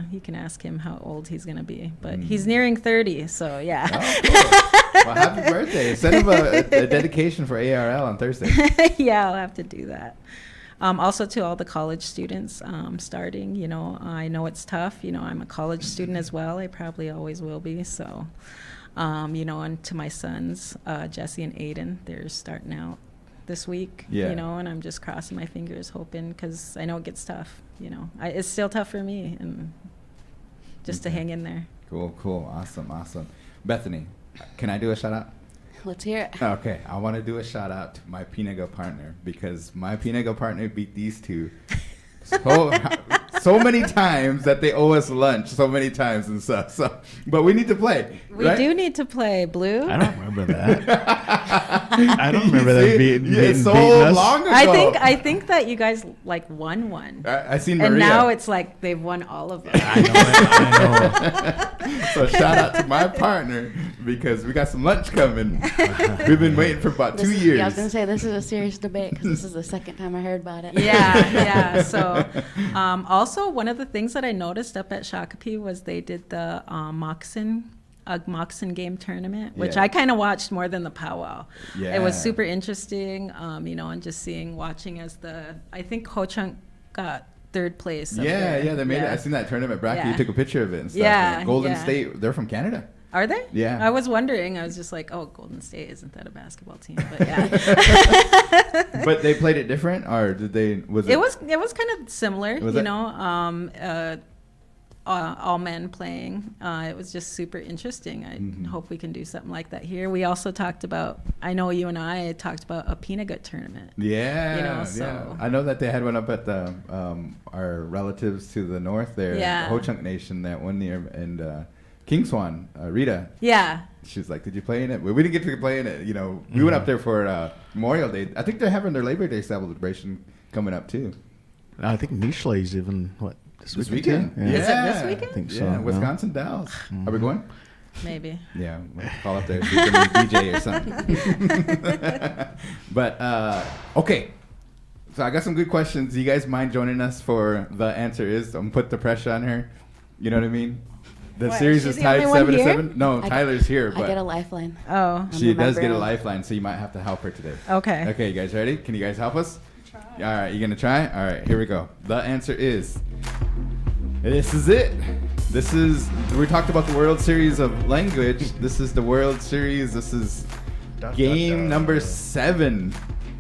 You can ask him how old he's going to be, but he's nearing 30. So yeah. Oh, cool. Well, happy birthday. Send him a dedication for ARL on Thursday. Yeah, I'll have to do that. Also to all the college students starting, I know it's tough. I'm a college student as well. I probably always will be. So, and to my sons, Jesse and Aiden, they're starting out this week, Yeah. and I'm just crossing my fingers, hoping, because I know it gets tough. It's still tough for me, and just to hang in there. Cool. Awesome. Bethany, can I do a shout out? Let's hear it. Okay, I want to do a shout out to my Pinago partner, because my Pinago partner beat these two so many times that they owe us lunch so many times and stuff. So, but we need to play. We right? do need to play, Blue. I don't remember that. I don't remember that beating It's so us. long ago. I think that you guys won one. I seen Maria. And now it's like they've won all of them. I know. So shout out to my partner, because we got some lunch coming. We've been waiting for about 2 years. Yeah, I was gonna say this is a serious debate because this is the second time I heard about it. Yeah. So, also one of the things that I noticed up at Shakopee was they did the Moxon game tournament, which Yeah. I kind of watched more than the powwow. Yeah. It was super interesting, and just watching as I think Ho-Chunk got third place. up there. Yeah, they made it. I seen that tournament bracket. Yeah. You took a picture of it and stuff. Yeah, Golden yeah. State, they're from Canada. Are they? Yeah. I was wondering. I was just like, oh, Golden State, isn't that a basketball team? But yeah. But they played it different, or did they? It was kind of similar, Was it? all men playing. It was just super interesting. I hope we can do something like that here. We also talked about, I know you and I talked about a peanut gut tournament. Yeah, so- I know that they had one up at the our relatives to the north there, Yeah. the Ho-Chunk Nation, that one year, and King Swan, Rita. Yeah. She's like, "Did you play in it?" Well, we didn't get to play in it. We went up there for Memorial Day. I think they're having their Labor Day celebration coming up too. I think Nishley's even This weekend. too? Yeah. Is it this weekend? I think so. Yeah, no? Wisconsin Dallas. Are we going? Maybe. Yeah, we'll call up there, see if we can DJ or something. But okay, so I got some good questions. Do you guys mind joining us for the answer is? I'm put the pressure on her. You know what I mean? The What, series she's is the tied only one 7-7. here? No, I- Tyler's here, I get a but lifeline. Oh, she does get a remembering. lifeline, so you might have to help her today. okay. Okay, you guys ready? Can you guys help us? All right, you gonna try? All right, here we go. The answer is. This is it. We talked about the World Series of Language. This is the World Series. This is game number 7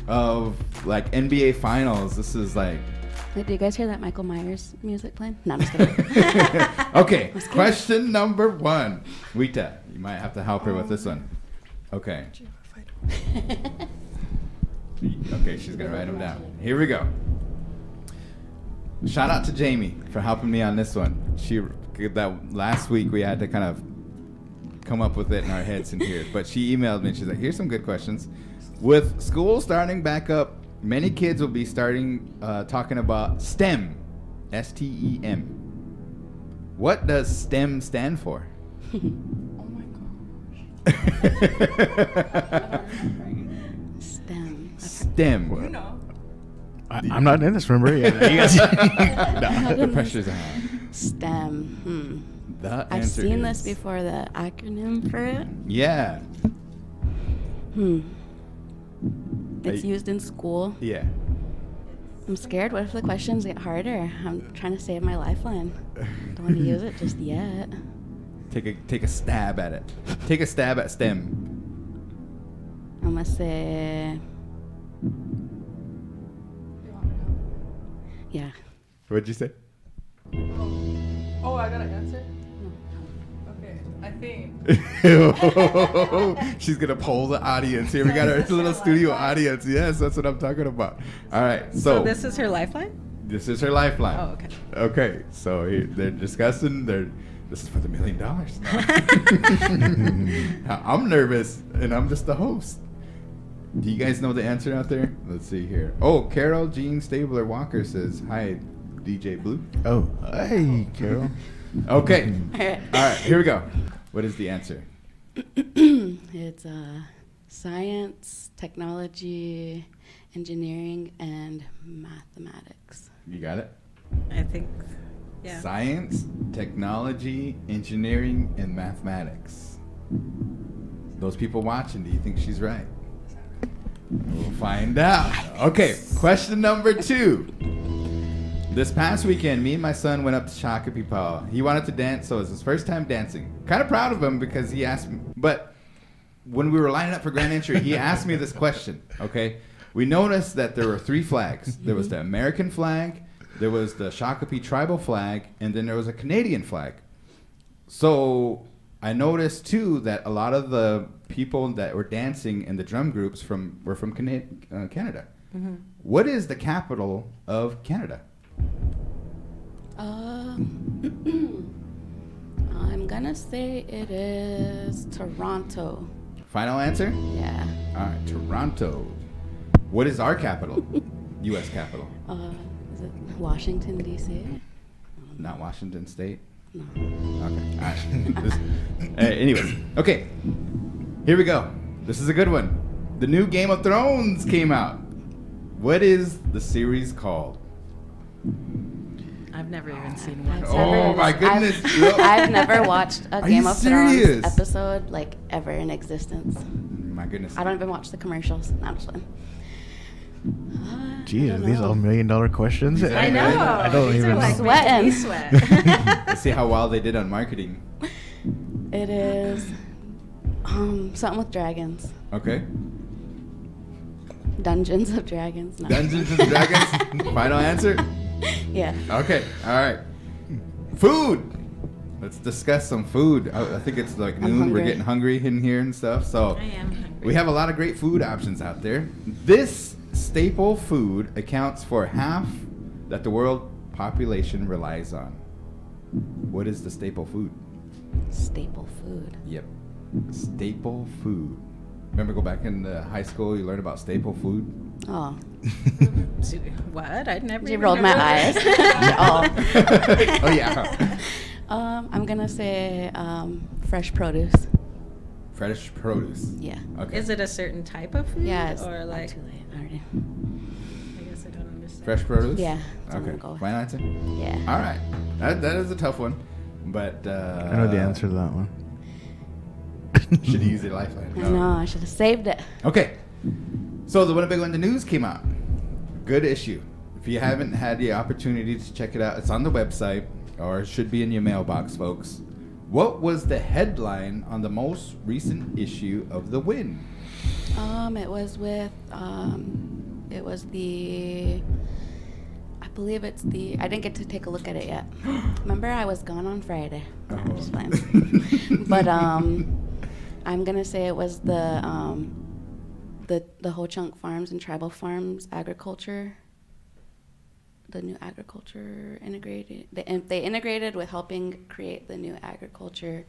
of like NBA Finals. This is like. Wait, do you guys hear that Michael Myers music playing? No, I'm just kidding. Okay, question number 1. Wita, you might have to help her with this one. Okay. Okay, she's gonna write them down. Here we go. Shout out to Jamie for helping me on this one. That last week we had to kind of come up with it in our heads in here, but she emailed me and she's like, "Here's some good questions. With school starting back up, many kids will be starting talking about STEM, STEM. What does STEM stand for?" Oh my gosh. STEM. STEM. You know. I'm not in this, remember? Yeah, you guys. No, the pressure's on. STEM. The I've answer seen is- this before, the acronym for it. Yeah. It's I- used in school. Yeah. I'm scared. What if the questions get harder? I'm trying to save my lifeline. Don't want to use it just yet. Take a stab at it. Take a stab at STEM. I'm gonna say, yeah. What'd you say? Oh, I gotta answer? Okay, I think. She's gonna poll the audience. Here we got our little studio audience. Yes, that's what I'm talking about. All right, So this is her lifeline? this is her lifeline. Oh, okay. Okay, so they're discussing. This is for the $1 million. I'm nervous, and I'm just the host. Do you guys know the answer out there? Let's see here. Oh, Carol Jean Stabler Walker says, "Hi, DJ Blue." Oh, hey, Carol. Okay. All right. All right, here we go. What is the answer? It's science, technology, engineering, and mathematics. You got it? I think, yeah. Science, technology, engineering, and mathematics. Those people watching, do you think she's right? We'll find out. Okay, question number 2. This past weekend, me and my son went up to Shakopee Paw. He wanted to dance, so it was his first time dancing. Kind of proud of him because he asked me, but when we were lining up for grand entry, he asked me this question, okay? We noticed that there were 3 flags. There was the American flag, there was the Shakopee tribal flag, and then there was a Canadian flag. So I noticed too that a lot of the people that were dancing in the drum groups were from Canada. What is the capital of Canada? I'm gonna say it is Toronto. Final answer? Yeah. All right, Toronto. What is our capital? U.S. capital? Is it Washington, D.C.? Not Washington State? No. Okay. All right. Anyways, okay. Here we go. This is a good one. The new Game of Thrones came out. What is the series called? I've never even seen one. Oh my goodness. I've never watched a Are Game you of serious? Thrones episode like ever in existence. My goodness. I don't even watch the commercials. No, I'm just kidding. Gee, I are don't these know. all $1 million questions? I know. I don't These even are know. like Sweating. making me sweat. Let's see how well they did on marketing. It is something with dragons. Okay. Dungeons of Dragons. No. Dungeons and Dragons. Final answer? Yeah. Okay. All right. Food. Let's discuss some food. I think it's like I'm noon. We're hungry. getting hungry in here and stuff. So I am hungry. we have a lot of great food options out there. This staple food accounts for half that the world population relies on. What is the staple food? Staple food. Yep. Staple food. Remember, go back in high school, you learned about staple food? Oh. What? I'd never She even rolled my heard of eyes. it. Oh. Oh, yeah. I'm gonna say fresh produce. Fresh produce. Yeah. Okay. Is it a certain type of food? Yeah. It's Or not like, too late already. I guess I don't understand. Fresh produce? Yeah. That's what I'm Okay. gonna go with. Final answer? Yeah. All right. That is a tough one. But I know the answer to that one. Should use your lifeline. I know. I should have saved it. Okay. So the Winnebago in the News came out. Good issue. If you haven't had the opportunity to check it out, it's on the website, or it should be in your mailbox, folks. What was the headline on the most recent issue of the W.I.N? It was with it was the I believe it's the I didn't get to take a look at it yet. Remember, I was gone on Friday. No, I'm just playing. But I'm gonna say it was the Ho Chunk Farms and Tribal Farms agriculture. The new agriculture integrated. They integrated with helping create the new agriculture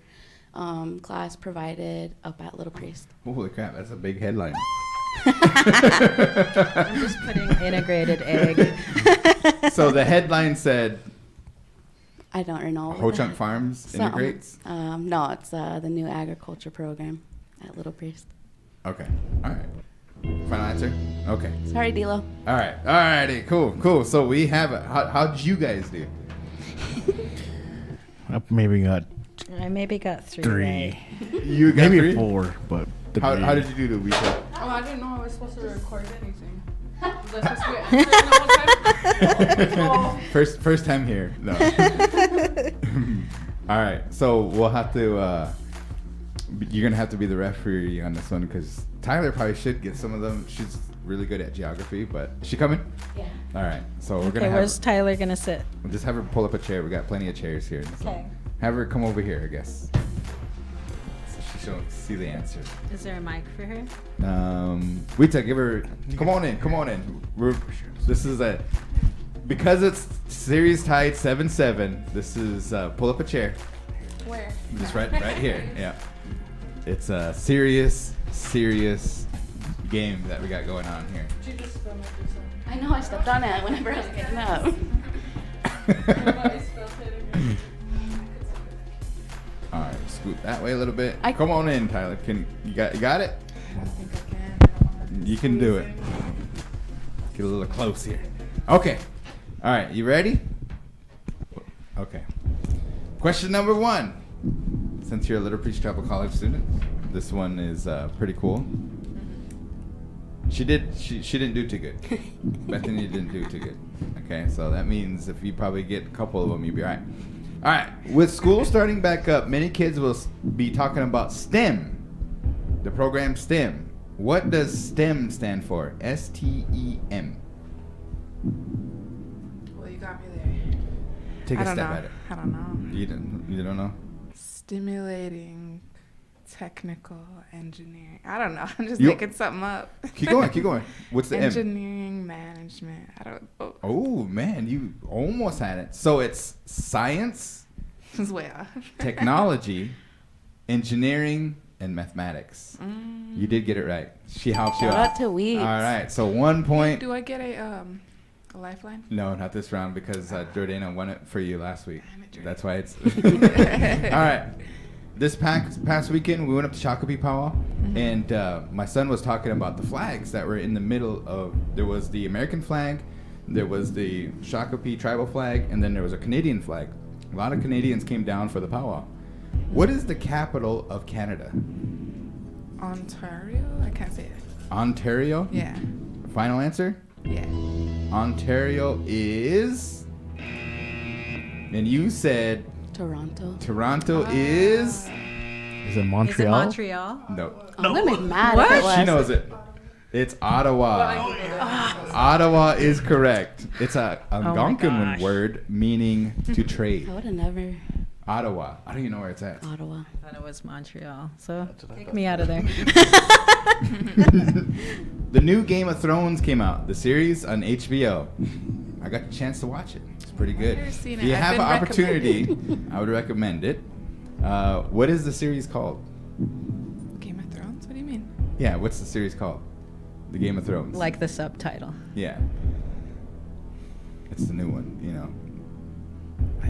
class provided up at Little Priest. Holy crap, that's a big headline. I'm just putting integrated egg. So the headline said, I don't know. Ho Chunk Farms Something. integrates? No, it's the new agriculture program at Little Priest. Okay. All right. Final answer? Okay. Sorry, D'Lo. All right. All righty. Cool. So we have it. How'd you guys do? I maybe got I maybe got three. 3. Right. You got Maybe 3? 4, but the How did you do, Luisa? Oh, I didn't know I was supposed to record anything. Was I supposed to be answering the whole time? First time here. No. All right. So we'll have to. You're gonna have to be the referee on this one because Tyler probably should get some of them. She's really good at geography, but is she coming? Yeah. All right. So we're Okay, gonna where's Tyler gonna sit? we'll just have her pull up a chair. We got plenty of chairs here. So Okay. have her come over here, I guess. So she'll see the answer. Is there a mic for her? Rita, give her. Come on in. This is because it's series tied 7-7. This is pull up a chair. Where? Just right here. Yeah. It's a serious game that we got going on here. Did you just film it yourself? I know I stepped on it whenever I was getting up. All right, scoot that way a little bit. I- Come on in, Tyler. You got it? I don't think I can. You can do it. Get a little close here. Okay. All right, you ready? Okay. Question number 1. Since you're a Little Priest Chapel College student, this one is pretty cool. She didn't do too good. Bethany didn't do too good. Okay, so that means if you probably get a couple of them, you'll be all right. All right. With school starting back up, many kids will be talking about STEM. The program STEM. What does STEM stand for? STEM. Well, you got me there. Take I a don't step know. at it. I don't know. You don't know? Stimulating technical engineering. I don't know. I'm just You- making something up. Keep going. What's the M? Engineering management. I don't know. Oh man, you almost had it. So it's science, This is way off. technology, engineering, and mathematics. You did get it right. She helped you Shout out. out to Weeds. All right, so 1 point. Do I get a lifeline? No, not this round because Jordana won it for you last week. Damn it, Jordana. That's why it's. All right. This past weekend, we went up to Shakopee Powwow, and my son was talking about the flags that were in the middle of. There was the American flag, there was the Shakopee tribal flag, and then there was a Canadian flag. A lot of Canadians came down for the powwow. What is the capital of Canada? Ontario? I can't say it. Ontario? Yeah. Final answer? Yeah. Ontario is. And you said Toronto. Toronto is. Is it Montreal? Is it Montreal? No. I'm gonna make mad if it was. She knows it. It's Ottawa. Ottawa is correct. It's a Algonquin gosh. word meaning to I trade. would have never. Ottawa. I don't even know where it's at. Ottawa. I thought it was Montreal. So take me out of there. The new Game of Thrones came out, the series on HBO. I got the chance to watch it. It's pretty good. never seen If it. you I've have an been opportunity, I would recommend it. What is the series called? Game of Thrones? What do you mean? Yeah, what's the series called? The Game of Thrones. Like the subtitle. Yeah. It's the new one, you know.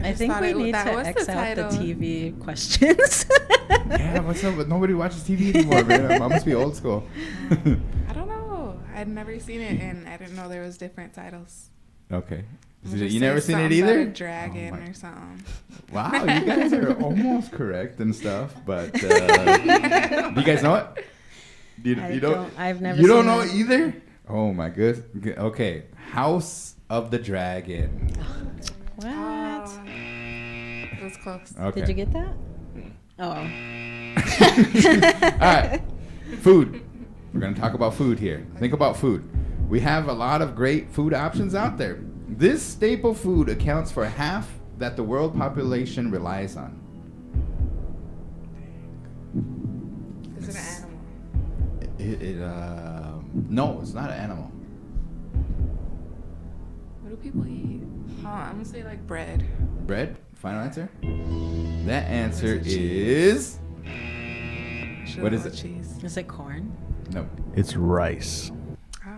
I just think thought we it- need that to was the X out the title. TV questions. Yeah, what's up? But nobody watches TV anymore, man. I must be old school. I don't know. I'd never seen it, and I didn't know there was different titles. Okay. I'm gonna You say never seen it something about either? a dragon Oh my- or something. Wow, you guys are almost correct and stuff, but do you guys know it? I don't- I've never You don't seen know it. it either? Oh my goodness. Okay, House of the Dragon. What? It was close. Okay. Did you get that? Oh. All right, food. We're gonna talk about food here. Think about food. We have a lot of great food options out there. This staple food accounts for half that the world population relies on. Is it an animal? No, it's not an animal. What do people eat? I'm gonna say like bread. Bread? Final answer? That answer Is it cheese? is Should What have is it? Cheese. Is it corn? no It's rice. Oh.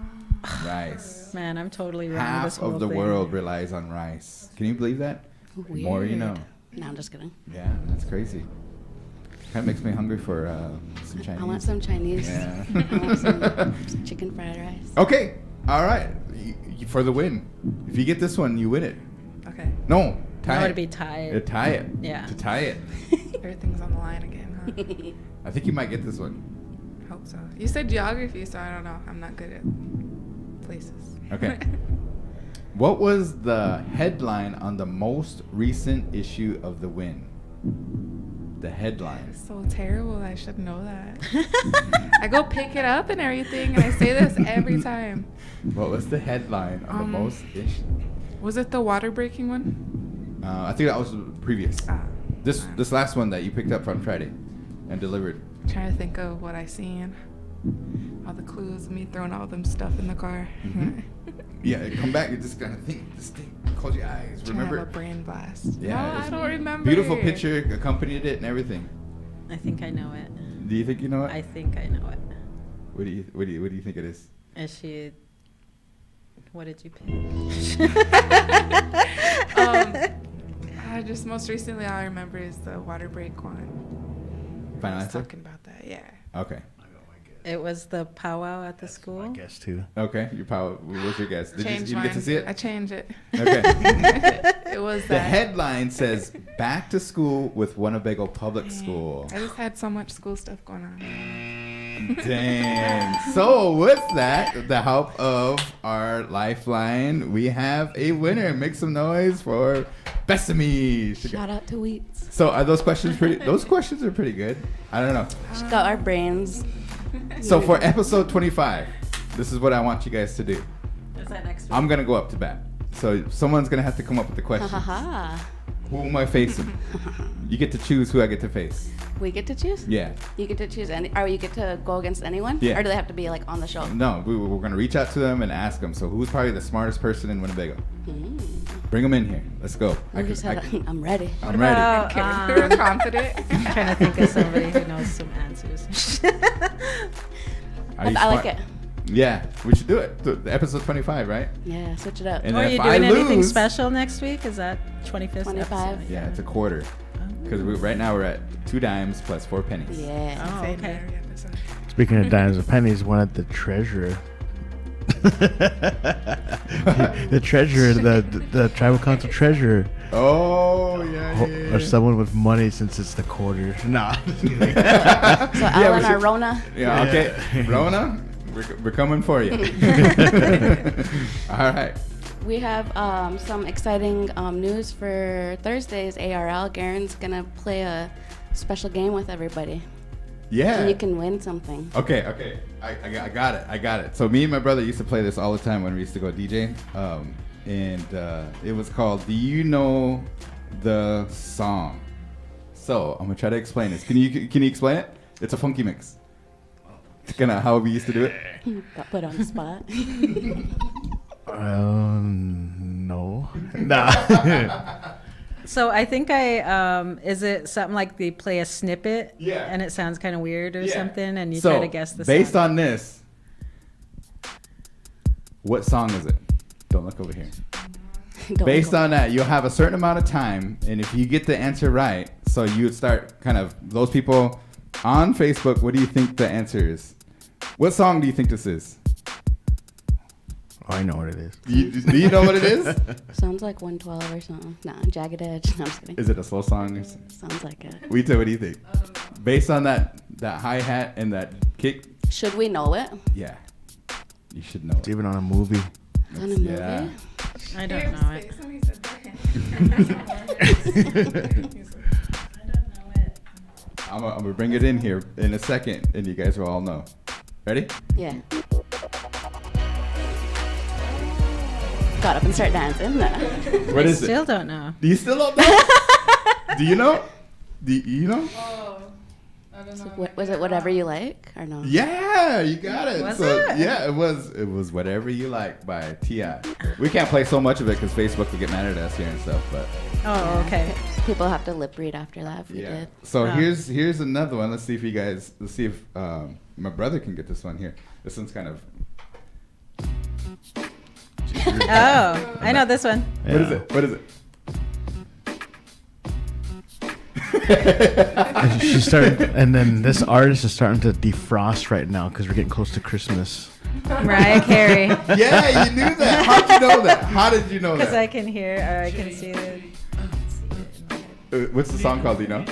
rice. Man, I'm totally wrong. Half this whole of the thing. world relies on rice. Can you believe that? Weird. More you know. No, I'm just kidding. Yeah, that's crazy. That makes me hungry for some Chinese. I want some Chinese. Yeah. I want some chicken fried rice. Okay. All right. For the win. If you get this one, you win it. Okay. No. Tie No, it. to be tied. Tie it. Yeah. To tie it. Everything's on the line again, huh? I think you might get this one. Hope so. You said geography, so I don't know. I'm not good at places. Okay. What was the headline on the most recent issue of the W.I.N? The headline. So terrible. I should know that. I go pick it up and everything, and I say this every time. What was the headline on the most issue? Was it the water breaking one? I think that was the previous. This Ah. this last one that you picked up on Friday and delivered. Trying to think of what I seen. All the clues, me throwing all them stuff in the car. Mhm. Yeah, come back. You just gotta think. Just think. Close your eyes. Trying to Remember. have a brain blast. Yeah, No, it's I don't remember. Beautiful picture accompanied it and everything. I think I know it. Do you think you know it? I think I know it. What do you think it is? Is she? What did you pick? Just most recently, all I remember is the water break one. Final I was answer? talking about that, yeah. Okay. It was the powwow at the I school. guess too. Okay. Your power. What's your guess? Did Changed you get to mine. see it? I changed it. Okay. It was The that. headline says "Back to School with Winnebago Public Dang. School." I just had so much school stuff going on. Dang. So with that, the help of our lifeline, we have a winner. Make some noise for Bethani. Shout out to Wheats. So are those questions pretty? Those questions are pretty good. I don't know. She got our brains. So for episode 25, this is what I want you guys to do. Is that next week? I'm gonna go up to bat. So someone's gonna have to come up with the Ha question. ha ha. Who am I facing? You get to choose who I get to face. We get to choose? Yeah. You get to choose any, or you get to go against anyone? Yeah. Or do they have to be like on the show? No, we're gonna reach out to them and ask them. So who's probably the smartest person in Winnebago? Mm. Bring them in here. Let's go. We just had I'm ready. I'm ready. About, We were confident. I'm trying to think of somebody who knows some answers. Are you I like smart? it. Yeah, we should do it. Episode 25, right? Yeah, switch it up. And Are then you if I doing anything lose- special next week? Is that 25th 25? episode? Yeah, it's a quarter. Because right now we're at 2 dimes plus 4 pennies. Yeah. Oh, Same okay. every episode. Speaking of dimes and pennies, one at the treasurer. The treasurer, the tribal council treasurer, Oh, yeah. or someone with money since it's the quarter. Nah. So Yeah, we Alan or should- Rona? Yeah, okay. Rona, we're coming for you. All right. We have some exciting news for Thursday's ARL. Garen's gonna play a special game with everybody, Yeah. and you can win something. Okay. I got it. So me and my brother used to play this all the time when we used to go DJ. And it was called Do You Know the Song? So I'm gonna try to explain this. Can you explain it? It's a funky mix. It's kinda how we used to do it. Got put on the spot. No. Nah. So I think is it something like they play a snippet? Yeah. And it sounds kind of weird or Yeah. something, and you So, try to guess the based song. on this, what song is it? Don't look over here. Don't Based go- on that, you'll have a certain amount of time, and if you get the answer right, so you would start kind of those people on Facebook. What do you think the answer is? What song do you think this is? Oh, I know what it is. Do you know what it is? Sounds like 112 or something. Nah, Jagged Edge. No, I'm just kidding. Is it a slow song? Or something? Sounds like it. What do you think? Based on that hi hat and that kick, Should we know it? yeah, you should know. It's even on a movie. On a movie? Yeah. I don't know it. Somebody said that. I don't know it. I'm gonna bring it in here in a second, and you guys will all know. Ready? Yeah. Got up and start dancing. Nah. What is Still it? don't know. Do you still don't know? Do you know? Do you know? So was it Whatever You Like or no? Yeah, you got it. Was so, it? Yeah, it was Whatever You Like by T.I. We can't play so much of it because Facebook will get mad at us here and stuff. But Oh, okay. People have to lip read after that if we yeah. did. So Oh. here's another one. Let's see if my brother can get this one here. This one's kind of. Oh, I know this one. What is it? What is it? And she's starting, and then this artist is starting to defrost right now because we're getting close to Christmas. Mariah Carey. Yeah, you knew that. How'd you know that? How did you know Because that? I can hear or I can see it. What's the song called? Do you know?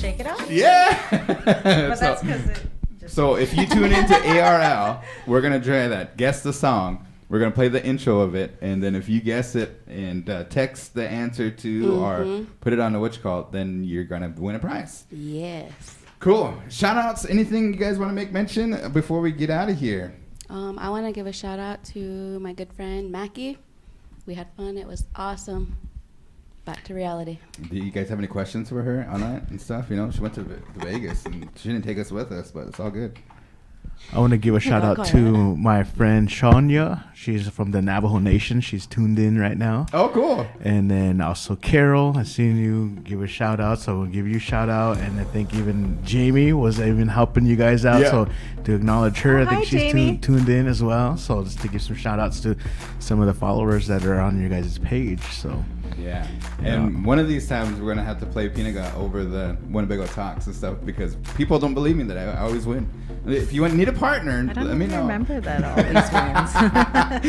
Shake it out? Yeah. But that's because it just. So if you tune into ARL, we're gonna try that. Guess the song. We're gonna play the intro of it, and then if you guess it and text the answer to or put it on the then you're gonna win a prize. Yes. Cool. Shout outs. Anything you guys want to make mention before we get out of here? I want to give a shout out to my good friend Mackie. We had fun. It was awesome. Back to reality. Do you guys have any questions for her on that and stuff? You know, she went to Vegas and she didn't take us with us, but it's all good. I want to give a shout out to my friend Shania. She's from the Navajo Nation. She's tuned in right now. Oh, cool. And then also Carol, I seen you give a shout out, so we'll give you a shout out. And I think even Jamie was even helping you guys out. Yeah. So to acknowledge her, I think hi, she's Jamie. tuned in as well. So just to give some shout outs to some of the followers that are on your guys' page. So Yeah. And one of these times we're going to have to play Pinaga over the Winnebago Talks and stuff because people don't believe me that I always win. If you need a partner, I don't let me even know. remember that all these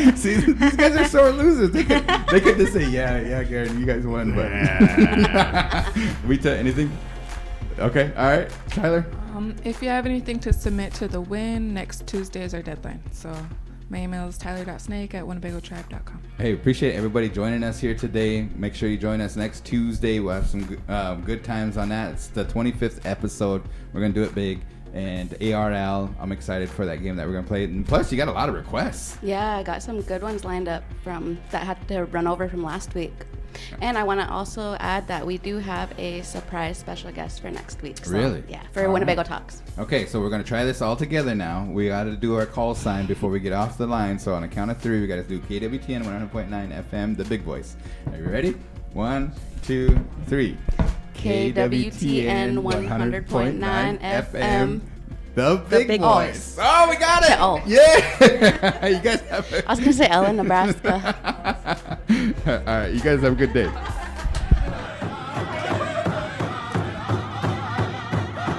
wins. See, these guys are sore losers. They could just say, yeah, Garan, you guys won. But anything? Okay, all right. Tyler? If you have anything to submit to the WIN, next Tuesday is our deadline. So my email is tyler.snake@winnebagotribe.com. Hey, appreciate everybody joining us here today. Make sure you join us next Tuesday. We'll have some good times on that. It's the 25th episode. We're going to do it big. And ARL, I'm excited for that game that we're going to play. And plus, you got a lot of requests. Yeah, I got some good ones lined up from that had to run over from last week. And I want to also add that we do have a surprise special guest for next week. So, Really? Yeah, for Winnebago Talks. Okay, so we're going to try this all together now. We got to do our call sign before we get off the line. So on a count of 3, we got to do KWTN 100.9 FM, the big voice. Are you ready? 1, 2, 3. KWTN 100.9 FM. The big voice. voice. Oh, we got it. Oh. Yeah. You guys have I was going to say Ellen, Nebraska. All right, you guys have a good day.